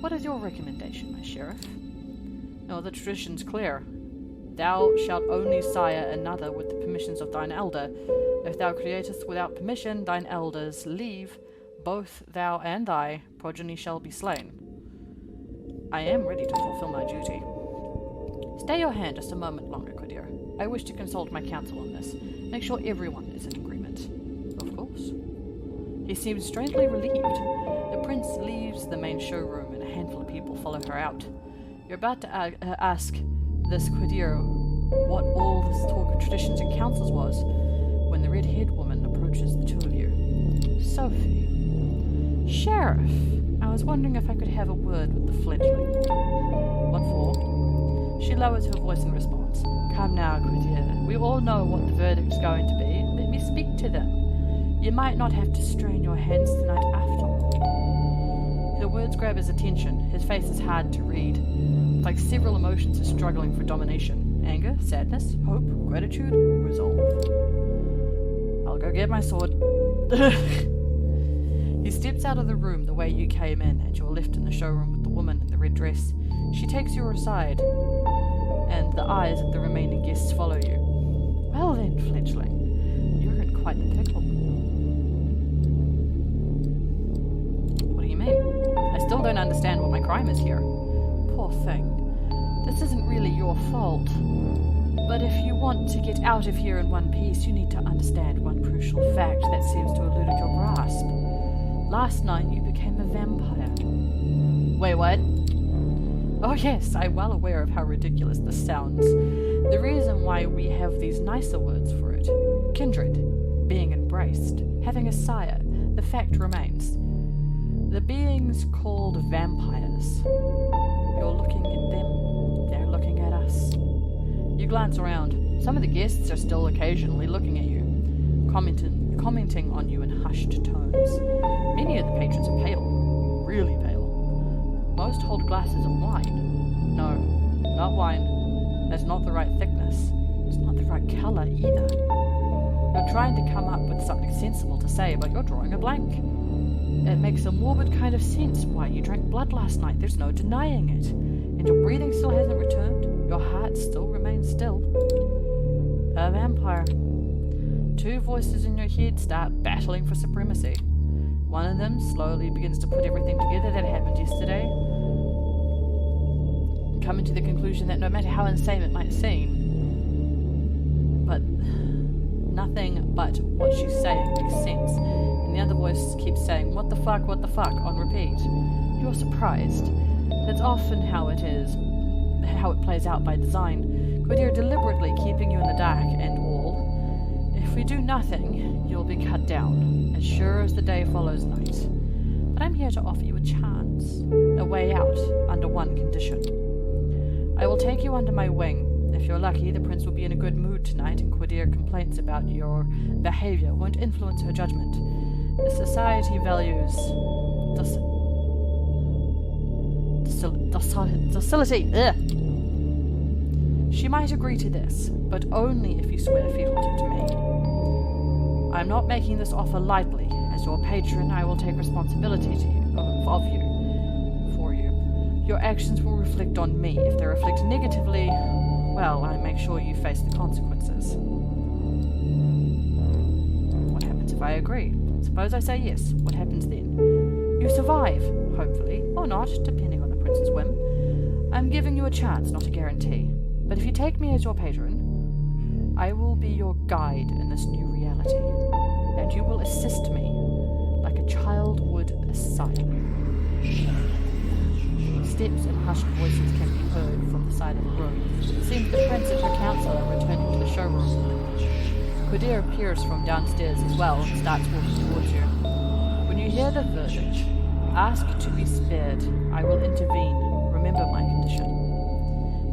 What is your recommendation, my sheriff? No, the tradition's clear. Thou shalt only sire another with the permissions of thine elder. If thou createst without permission thine elder's leave, both thou and thy progeny shall be slain. I am ready to fulfill my duty. Stay your hand just a moment longer, Qadir. I wish to consult my counsel on this. Make sure everyone is in agreement. Of course. He seems strangely relieved. The prince leaves the main showroom and a handful of people follow her out. You're about to ask this Qadir what all this talk of traditions and councils was, when the red-haired woman approaches the two of you. Sophie. Sheriff, I was wondering if I could have a word with the fledgling. What for? She lowers her voice in response. Come now, Qadir. We all know what the verdict's going to be. Let me speak to them. You might not have to strain your hands tonight after all. Her words grab his attention. His face is hard to read. Like several emotions are struggling for domination. Anger, sadness, hope, gratitude, resolve. I'll go get my sword. He steps out of the room the way you came in, and you're left in the showroom with the woman in the red dress. She takes you aside, and the eyes of the remaining guests follow you. Well then, fledgling, you're in quite the pickle. What do you mean? I still don't understand what my crime is here. Poor thing. This isn't really your fault. But if you want to get out of here in one piece, you need to understand one crucial fact that seems to elude your grasp. Last night you became a vampire. Wait, what? Oh yes, I'm well aware of how ridiculous this sounds. The reason why we have these nicer words for it. Kindred, being embraced, having a sire, the fact remains. The beings called vampires. You're looking at them, they're looking at us. You glance around. Some of the guests are still occasionally looking at you, commenting on you in hushed tones. Many of the patrons are pale, really pale. Most hold glasses of wine. No, not wine. That's not the right thickness. It's not the right colour either. You're trying to come up with something sensible to say, but you're drawing a blank. It makes a morbid kind of sense why you drank blood last night. There's no denying it. And your breathing still hasn't returned. Your heart still remains still. A vampire. Two voices in your head start battling for supremacy. One of them slowly begins to put everything together that happened yesterday, coming to the conclusion that no matter how insane it might seem, but nothing but what she's saying makes sense. And the other voice keeps saying, what the fuck, on repeat. You're surprised. That's often how it is, how it plays out by design. Qadir deliberately keeping you in the dark and all. If we do nothing, you'll be cut down, as sure as the day follows night. But I'm here to offer you a chance, a way out, under one condition. I will take you under my wing. If you're lucky, the prince will be in a good mood tonight, and Qadir complaints about your behavior won't influence her judgment. The society values docility. She might agree to this, but only if you swear fealty to me. I'm not making this offer lightly. As your patron, I will take responsibility for you. Your actions will reflect on me. If they reflect negatively, well, I make sure you face the consequences. What happens if I agree? Suppose I say yes. What happens then? You survive, hopefully, or not, depending on the prince's whim. I'm giving you a chance, not a guarantee. But if you take me as your patron, I will be your guide in this new reality, and you will assist me like a child would a sire. Steps and hushed voices can be heard from the side of the room. It seems the prince and her counsel are returning to the showroom. Qadir appears from downstairs as well and starts walking towards you. When you hear the verdict, ask to be spared. I will intervene. Remember my condition.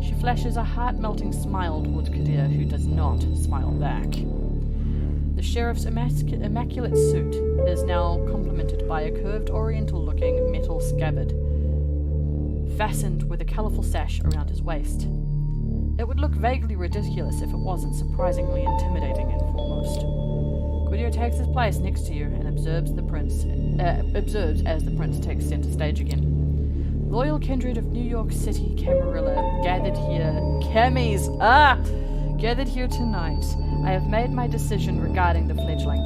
She flashes a heart-melting smile towards Qadir, who does not smile back. The sheriff's immaculate suit is now complemented by a curved oriental-looking metal scabbard, fastened with a colourful sash around his waist. It would look vaguely ridiculous if it wasn't surprisingly intimidating and foremost. Quadir takes his place next to you and observes as the prince takes center stage again. Loyal kindred of New York City Camarilla gathered here tonight. I have made my decision regarding the fledgling.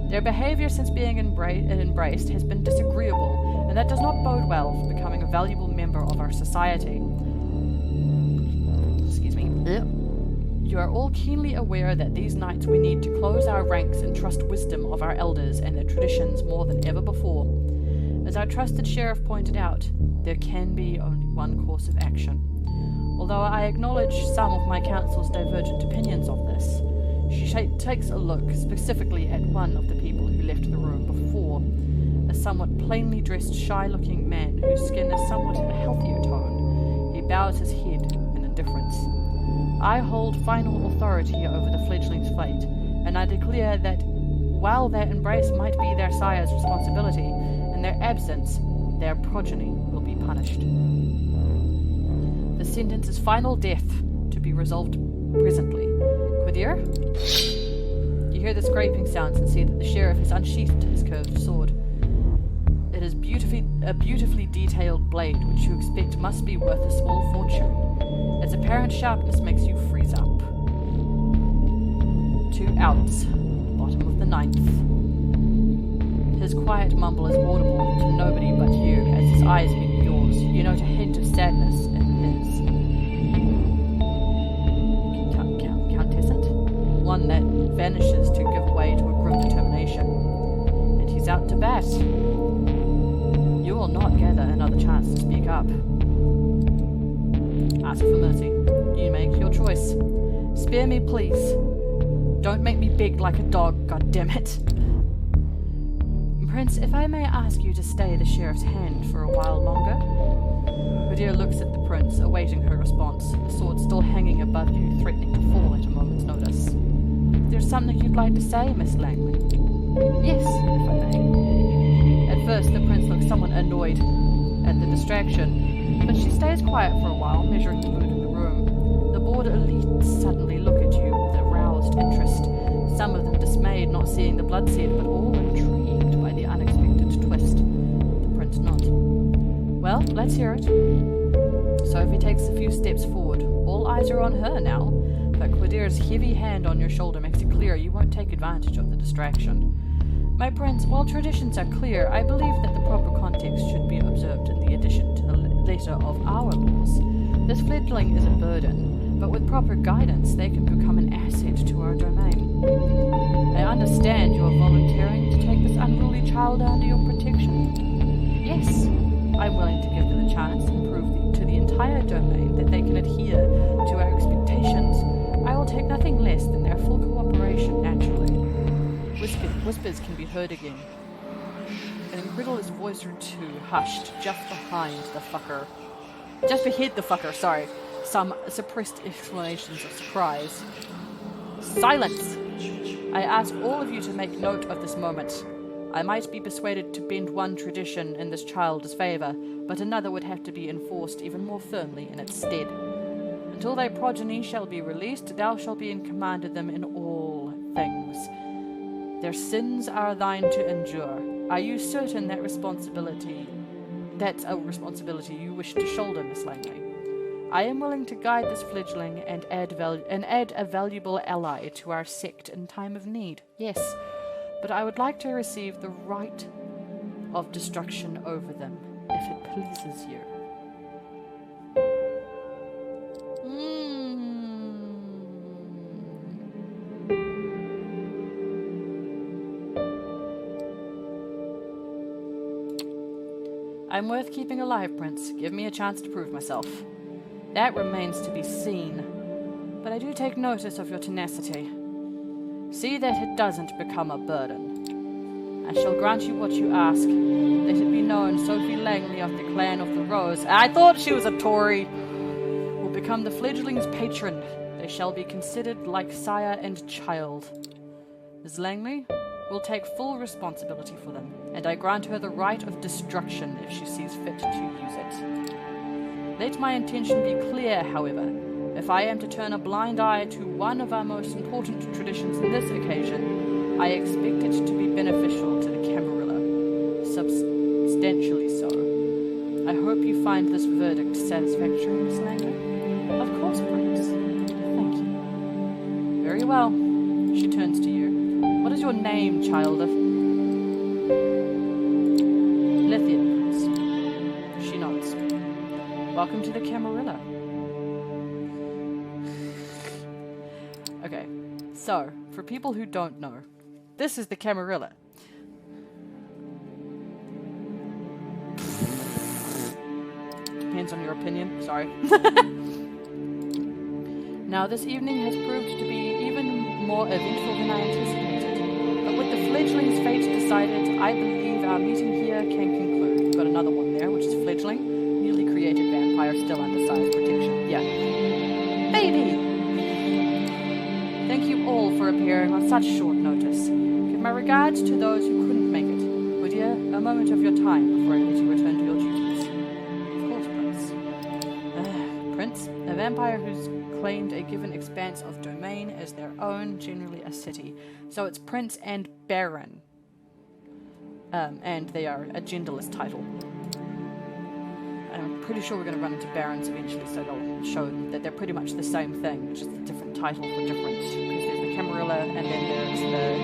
Their behavior since being embraced has been disagreeable, and that does not bode well for becoming a valuable member of our society. Excuse me. You are all keenly aware that these nights we need to close our ranks and trust wisdom of our elders and their traditions more than ever before. As our trusted sheriff pointed out, there can be only one course of action. Although I acknowledge some of my council's divergent opinions of this, she takes a look specifically at one of the people who left the room before, a somewhat plainly dressed, shy-looking man whose skin is somewhat a healthier tone. He bows his head in indifference. I hold final authority over the fledgling's fate, and I declare that while their embrace might be their sire's responsibility, in their absence, their progeny will be punished. The sentence is final death, to be resolved presently. Quadir? You hear the scraping sounds and see that the sheriff has unsheathed his curved sword. It is a beautifully detailed blade, which you expect must be worth a small fortune. Its apparent sharpness makes you freeze up. 2 outs, bottom of the 9th. His quiet mumble is audible to nobody but you as his eyes meet yours. You note a hint of sadness in his. Countessant? One that vanishes to give way to a grim determination. And he's out to bat. You will not gather another chance to speak up. Ask for mercy. You make your choice. Spare me, please. Don't make me beg like a dog, goddammit. Prince, if I may ask you to stay the sheriff's hand for a while longer? Quadir looks at the prince, awaiting her response, the sword still hanging above you, threatening to fall at a moment's notice. There's something you'd like to say, Miss Langley? Yes, if I may. At first, the prince looks somewhat annoyed at the distraction, but she stays quiet for a while, measuring the mood in the room. The border elites suddenly look at you with aroused interest, some of them dismayed not seeing the bloodshed, but all intrigued by the unexpected twist. The prince nods. Well, let's hear it. Sophie takes a few steps forward. All eyes are on her now, but Quadir's heavy hand on your shoulder makes it clear you won't take advantage of the distraction. My prince, while traditions are clear, I believe that the proper context should be observed in the addition to the letter of our laws. This fledgling is a burden, but with proper guidance they can become an asset to our domain. I understand you are volunteering to take this unruly child under your protection. Yes, I'm willing to give them a chance and prove to the entire domain that they can adhere to our expectations. I will take nothing less than their full cooperation naturally. Whispers can be heard again. An incredulous voice or two hushed just behind the fucker. Just behind the fucker, sorry. Some suppressed exclamations of surprise. Silence! I ask all of you to make note of this moment. I might be persuaded to bend one tradition in this child's favor, but another would have to be enforced even more firmly in its stead. Until thy progeny shall be released, thou shalt be in command of them in all things. Their sins are thine to endure. Are you certain that's a responsibility you wish to shoulder, Miss Langley? I am willing to guide this fledgling and add a valuable ally to our sect in time of need, yes, but I would like to receive the right of destruction over them, if it pleases you. I'm worth keeping alive, Prince. Give me a chance to prove myself. That remains to be seen, but I do take notice of your tenacity. See that it doesn't become a burden. I shall grant you what you ask. Let it be known Sophie Langley of the Clan of the Rose, I thought she was a Tory, will become the fledgling's patron. They shall be considered like sire and child. Ms. Langley will take full responsibility for them, and I grant her the right of destruction if she sees fit to use it. Let my intention be clear, however. If I am to turn a blind eye to one of our most important traditions in this occasion, I expect it to be beneficial to the Camarilla. Substantially so. I hope you find this verdict satisfactory, Miss Langley. Of course, Prince. Thank you. Very well. She turns to you. What is your name, child of... Lithia, Prince. She nods. Welcome to the Camarilla. Okay, so, for people who don't know, this is the Camarilla. Depends on your opinion, sorry. Now, this evening has proved to be even more eventful than I anticipated. But with the fledgling's fate decided, I believe our meeting here can conclude. We've got another one there, which is fledgling, newly created vampire, still under size protection. Yeah. Baby! Thank you all for appearing on such short notice. Give my regards to those who couldn't make it. Would you, a moment of your time before I let you return to your duties? Of course, Prince. Prince, a vampire who's claimed a given expanse of domain as their own, generally a city. So it's Prince and Baron. And they are a genderless title. I'm pretty sure we're going to run into barons eventually, so they'll show that they're pretty much the same thing, just a different title for different. Because there's the Camarilla, and then there's the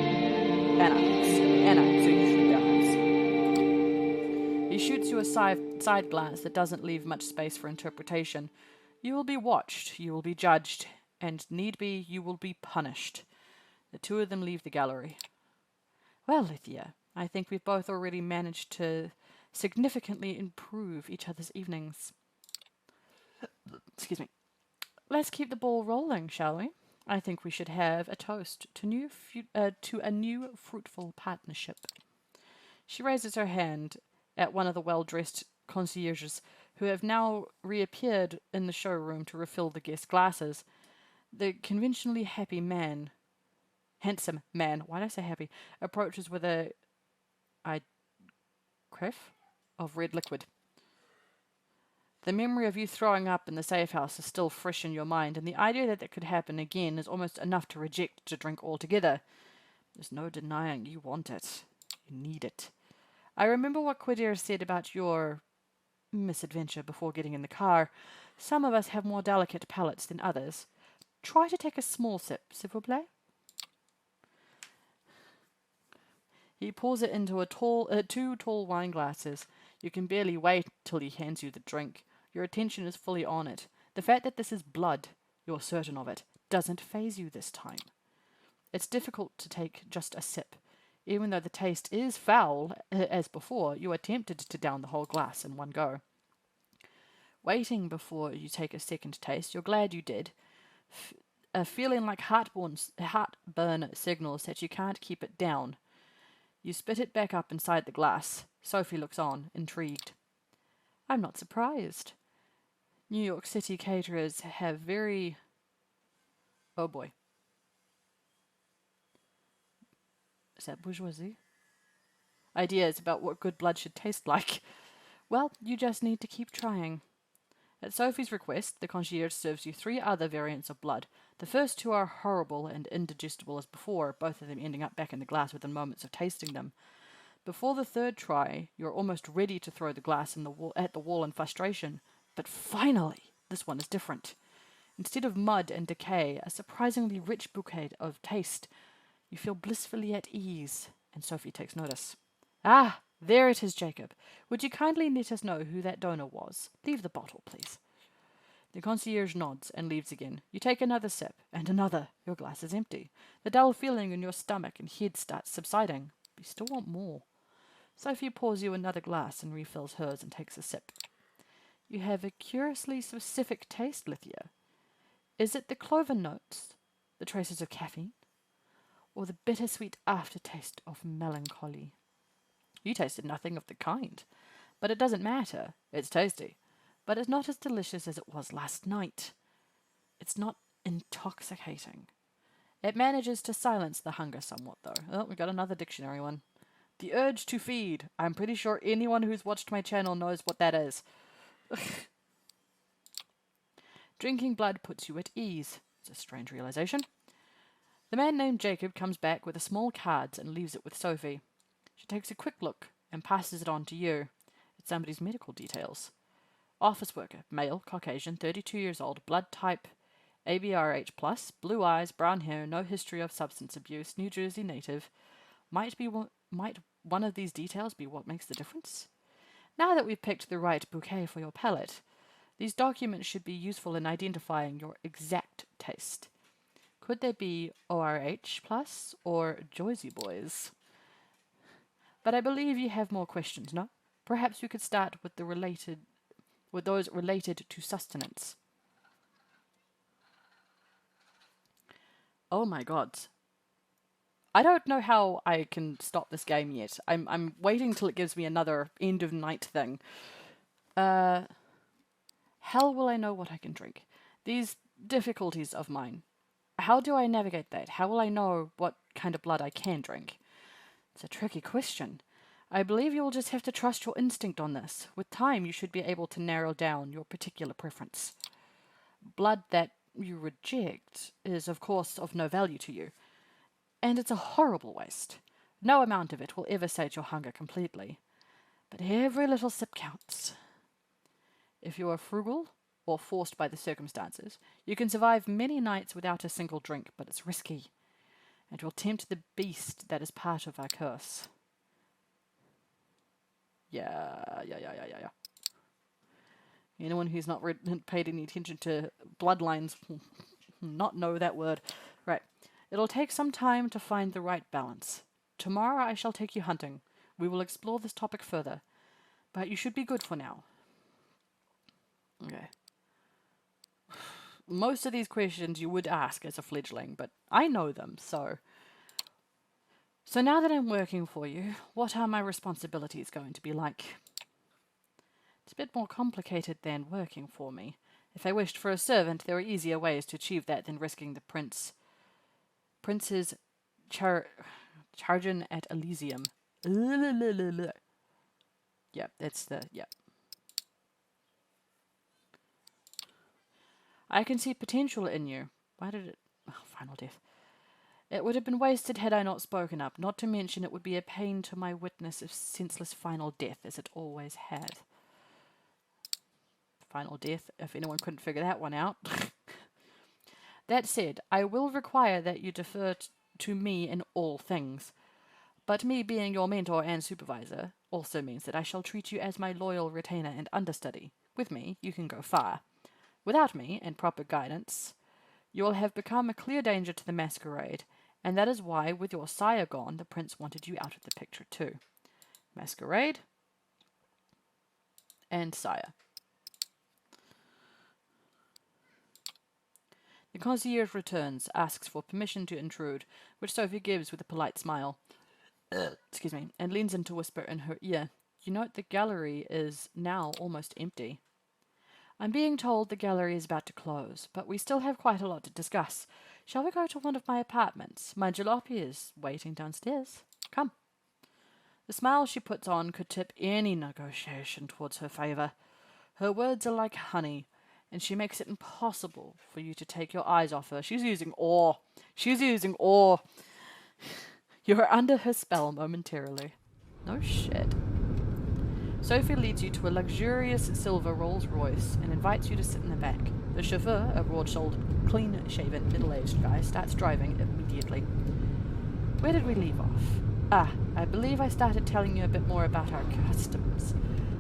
Anarchs. And the Anarchs are usually barons. He shoots you a side glance that doesn't leave much space for interpretation. You will be watched, you will be judged, and need be, you will be punished. The two of them leave the gallery. Well, Lithia, I think we've both already managed to significantly improve each other's evenings. Excuse me. Let's keep the ball rolling, shall we? I think we should have a toast to a new fruitful partnership. She raises her hand at one of the well-dressed concierges who have now reappeared in the showroom to refill the guest glasses. The conventionally handsome man, why did I say happy, approaches with a carafe of red liquid. The memory of you throwing up in the safe house is still fresh in your mind, and the idea that could happen again is almost enough to reject the drink altogether. There's no denying you want it. You need it. I remember what Quidir said about your misadventure before getting in the car. Some of us have more delicate palates than others. Try to take a small sip, s'il vous plaît. He pours it into two tall wine glasses. You can barely wait till he hands you the drink. Your attention is fully on it. The fact that this is blood, you're certain of it, doesn't faze you this time. It's difficult to take just a sip. Even though the taste is foul, as before, you are tempted to down the whole glass in one go. Waiting before you take a second taste, you're glad you did. Feeling like heartburn signals that you can't keep it down. You spit it back up inside the glass. Sophie looks on, intrigued. I'm not surprised. New York City caterers have very... Oh boy. Is that bourgeoisie? Ideas about what good blood should taste like. Well, you just need to keep trying. At Sophie's request, the concierge serves you 3 other variants of blood. The first 2 are horrible and indigestible as before, both of them ending up back in the glass within moments of tasting them. Before the 3rd try, you're almost ready to throw the glass at the wall in frustration. But finally, this one is different. Instead of mud and decay, a surprisingly rich bouquet of taste. You feel blissfully at ease, and Sophie takes notice. Ah, there it is, Jacob. Would you kindly let us know who that donor was? Leave the bottle, please. The concierge nods and leaves again. You take another sip, and another. Your glass is empty. The dull feeling in your stomach and head starts subsiding. But you still want more. Sophie pours you another glass and refills hers and takes a sip. You have a curiously specific taste, Lithia. Is it the clover notes, the traces of caffeine, or the bittersweet aftertaste of melancholy? You tasted nothing of the kind. But it doesn't matter. It's tasty. But it's not as delicious as it was last night. It's not intoxicating. It manages to silence the hunger somewhat, though. Oh, we got another dictionary one. The urge to feed. I'm pretty sure anyone who's watched my channel knows what that is. Drinking blood puts you at ease. It's a strange realization. The man named Jacob comes back with a small card and leaves it with Sophie. She takes a quick look and passes it on to you. It's somebody's medical details. Office worker, male, Caucasian, 32 years old, blood type ABRH+, blue eyes, brown hair, no history of substance abuse, New Jersey native. Might one of these details be what makes the difference? Now that we've picked the right bouquet for your palate, these documents should be useful in identifying your exact taste. Could they be ORH+ or Joyzy Boys? But I believe you have more questions, no? Perhaps we could start with those related to sustenance. Oh my god. I don't know how I can stop this game yet. I'm waiting till it gives me another end of night thing. How will I know what I can drink? These difficulties of mine. How do I navigate that? How will I know what kind of blood I can drink? It's a tricky question. I believe you will just have to trust your instinct on this. With time, you should be able to narrow down your particular preference. Blood that you reject is, of course, of no value to you. And it's a horrible waste. No amount of it will ever sate your hunger completely. But every little sip counts. If you are frugal, or forced by the circumstances, you can survive many nights without a single drink, but it's risky. It will tempt the beast that is part of our curse. Yeah. Anyone who's not paid any attention to bloodlines will not know that word. Right. It'll take some time to find the right balance. Tomorrow I shall take you hunting. We will explore this topic further. But you should be good for now. Okay. Most of these questions you would ask as a fledgling, but I know them, so... So now that I'm working for you, what are my responsibilities going to be like? It's a bit more complicated than working for me. If I wished for a servant, there were easier ways to achieve that than risking the prince's chargin at Elysium. Yep, that's the... Yep. I can see potential in you. Why did it... Oh, final death. It would have been wasted had I not spoken up, not to mention it would be a pain to my witness of senseless final death, as it always had. Final death, if anyone couldn't figure that one out. That said, I will require that you defer to me in all things. But me being your mentor and supervisor also means that I shall treat you as my loyal retainer and understudy. With me, you can go far. Without me and proper guidance, you will have become a clear danger to the masquerade, and that is why, with your sire gone, the prince wanted you out of the picture too. Masquerade and sire. The concierge returns, asks for permission to intrude, which Sophie gives with a polite smile. Excuse me, and leans in to whisper in her ear, "You note the gallery is now almost empty." I'm being told the gallery is about to close, but we still have quite a lot to discuss. Shall we go to one of my apartments? My jalopy is waiting downstairs. Come. The smile she puts on could tip any negotiation towards her favor. Her words are like honey, and she makes it impossible for you to take your eyes off her. She's using awe. You are under her spell momentarily. No shit. Sophie leads you to a luxurious silver Rolls Royce and invites you to sit in the back. The chauffeur, a broad-shouldered, clean-shaven, middle-aged guy, starts driving immediately. Where did we leave off? I believe I started telling you a bit more about our customs.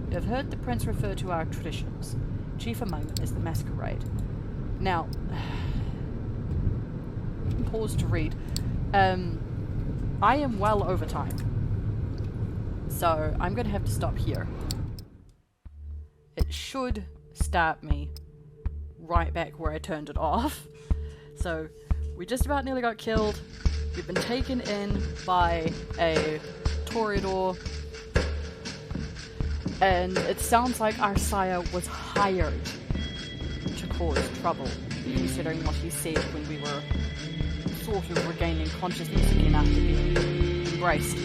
You have heard the prince refer to our traditions. Chief among them is the masquerade. Now, pause to read. I am well over time. So I'm going to have to stop here. It should start me right back where I turned it off. So we just about nearly got killed. We've been taken in by a toreador. And it sounds like our sire was hired to cause trouble, considering what he said when we were sort of regaining consciousness again after being embraced.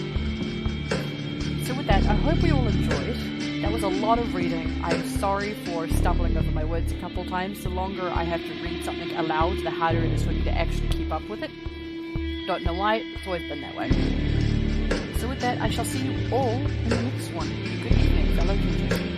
So with that, I hope we all enjoyed. That was a lot of reading. I'm sorry for stumbling over my words a couple times. The longer I have to read something aloud, the harder it is for me to actually keep up with it. Don't know why, it's always been that way. So with that, I shall see you all in the next one. Good evening, fellow teachers.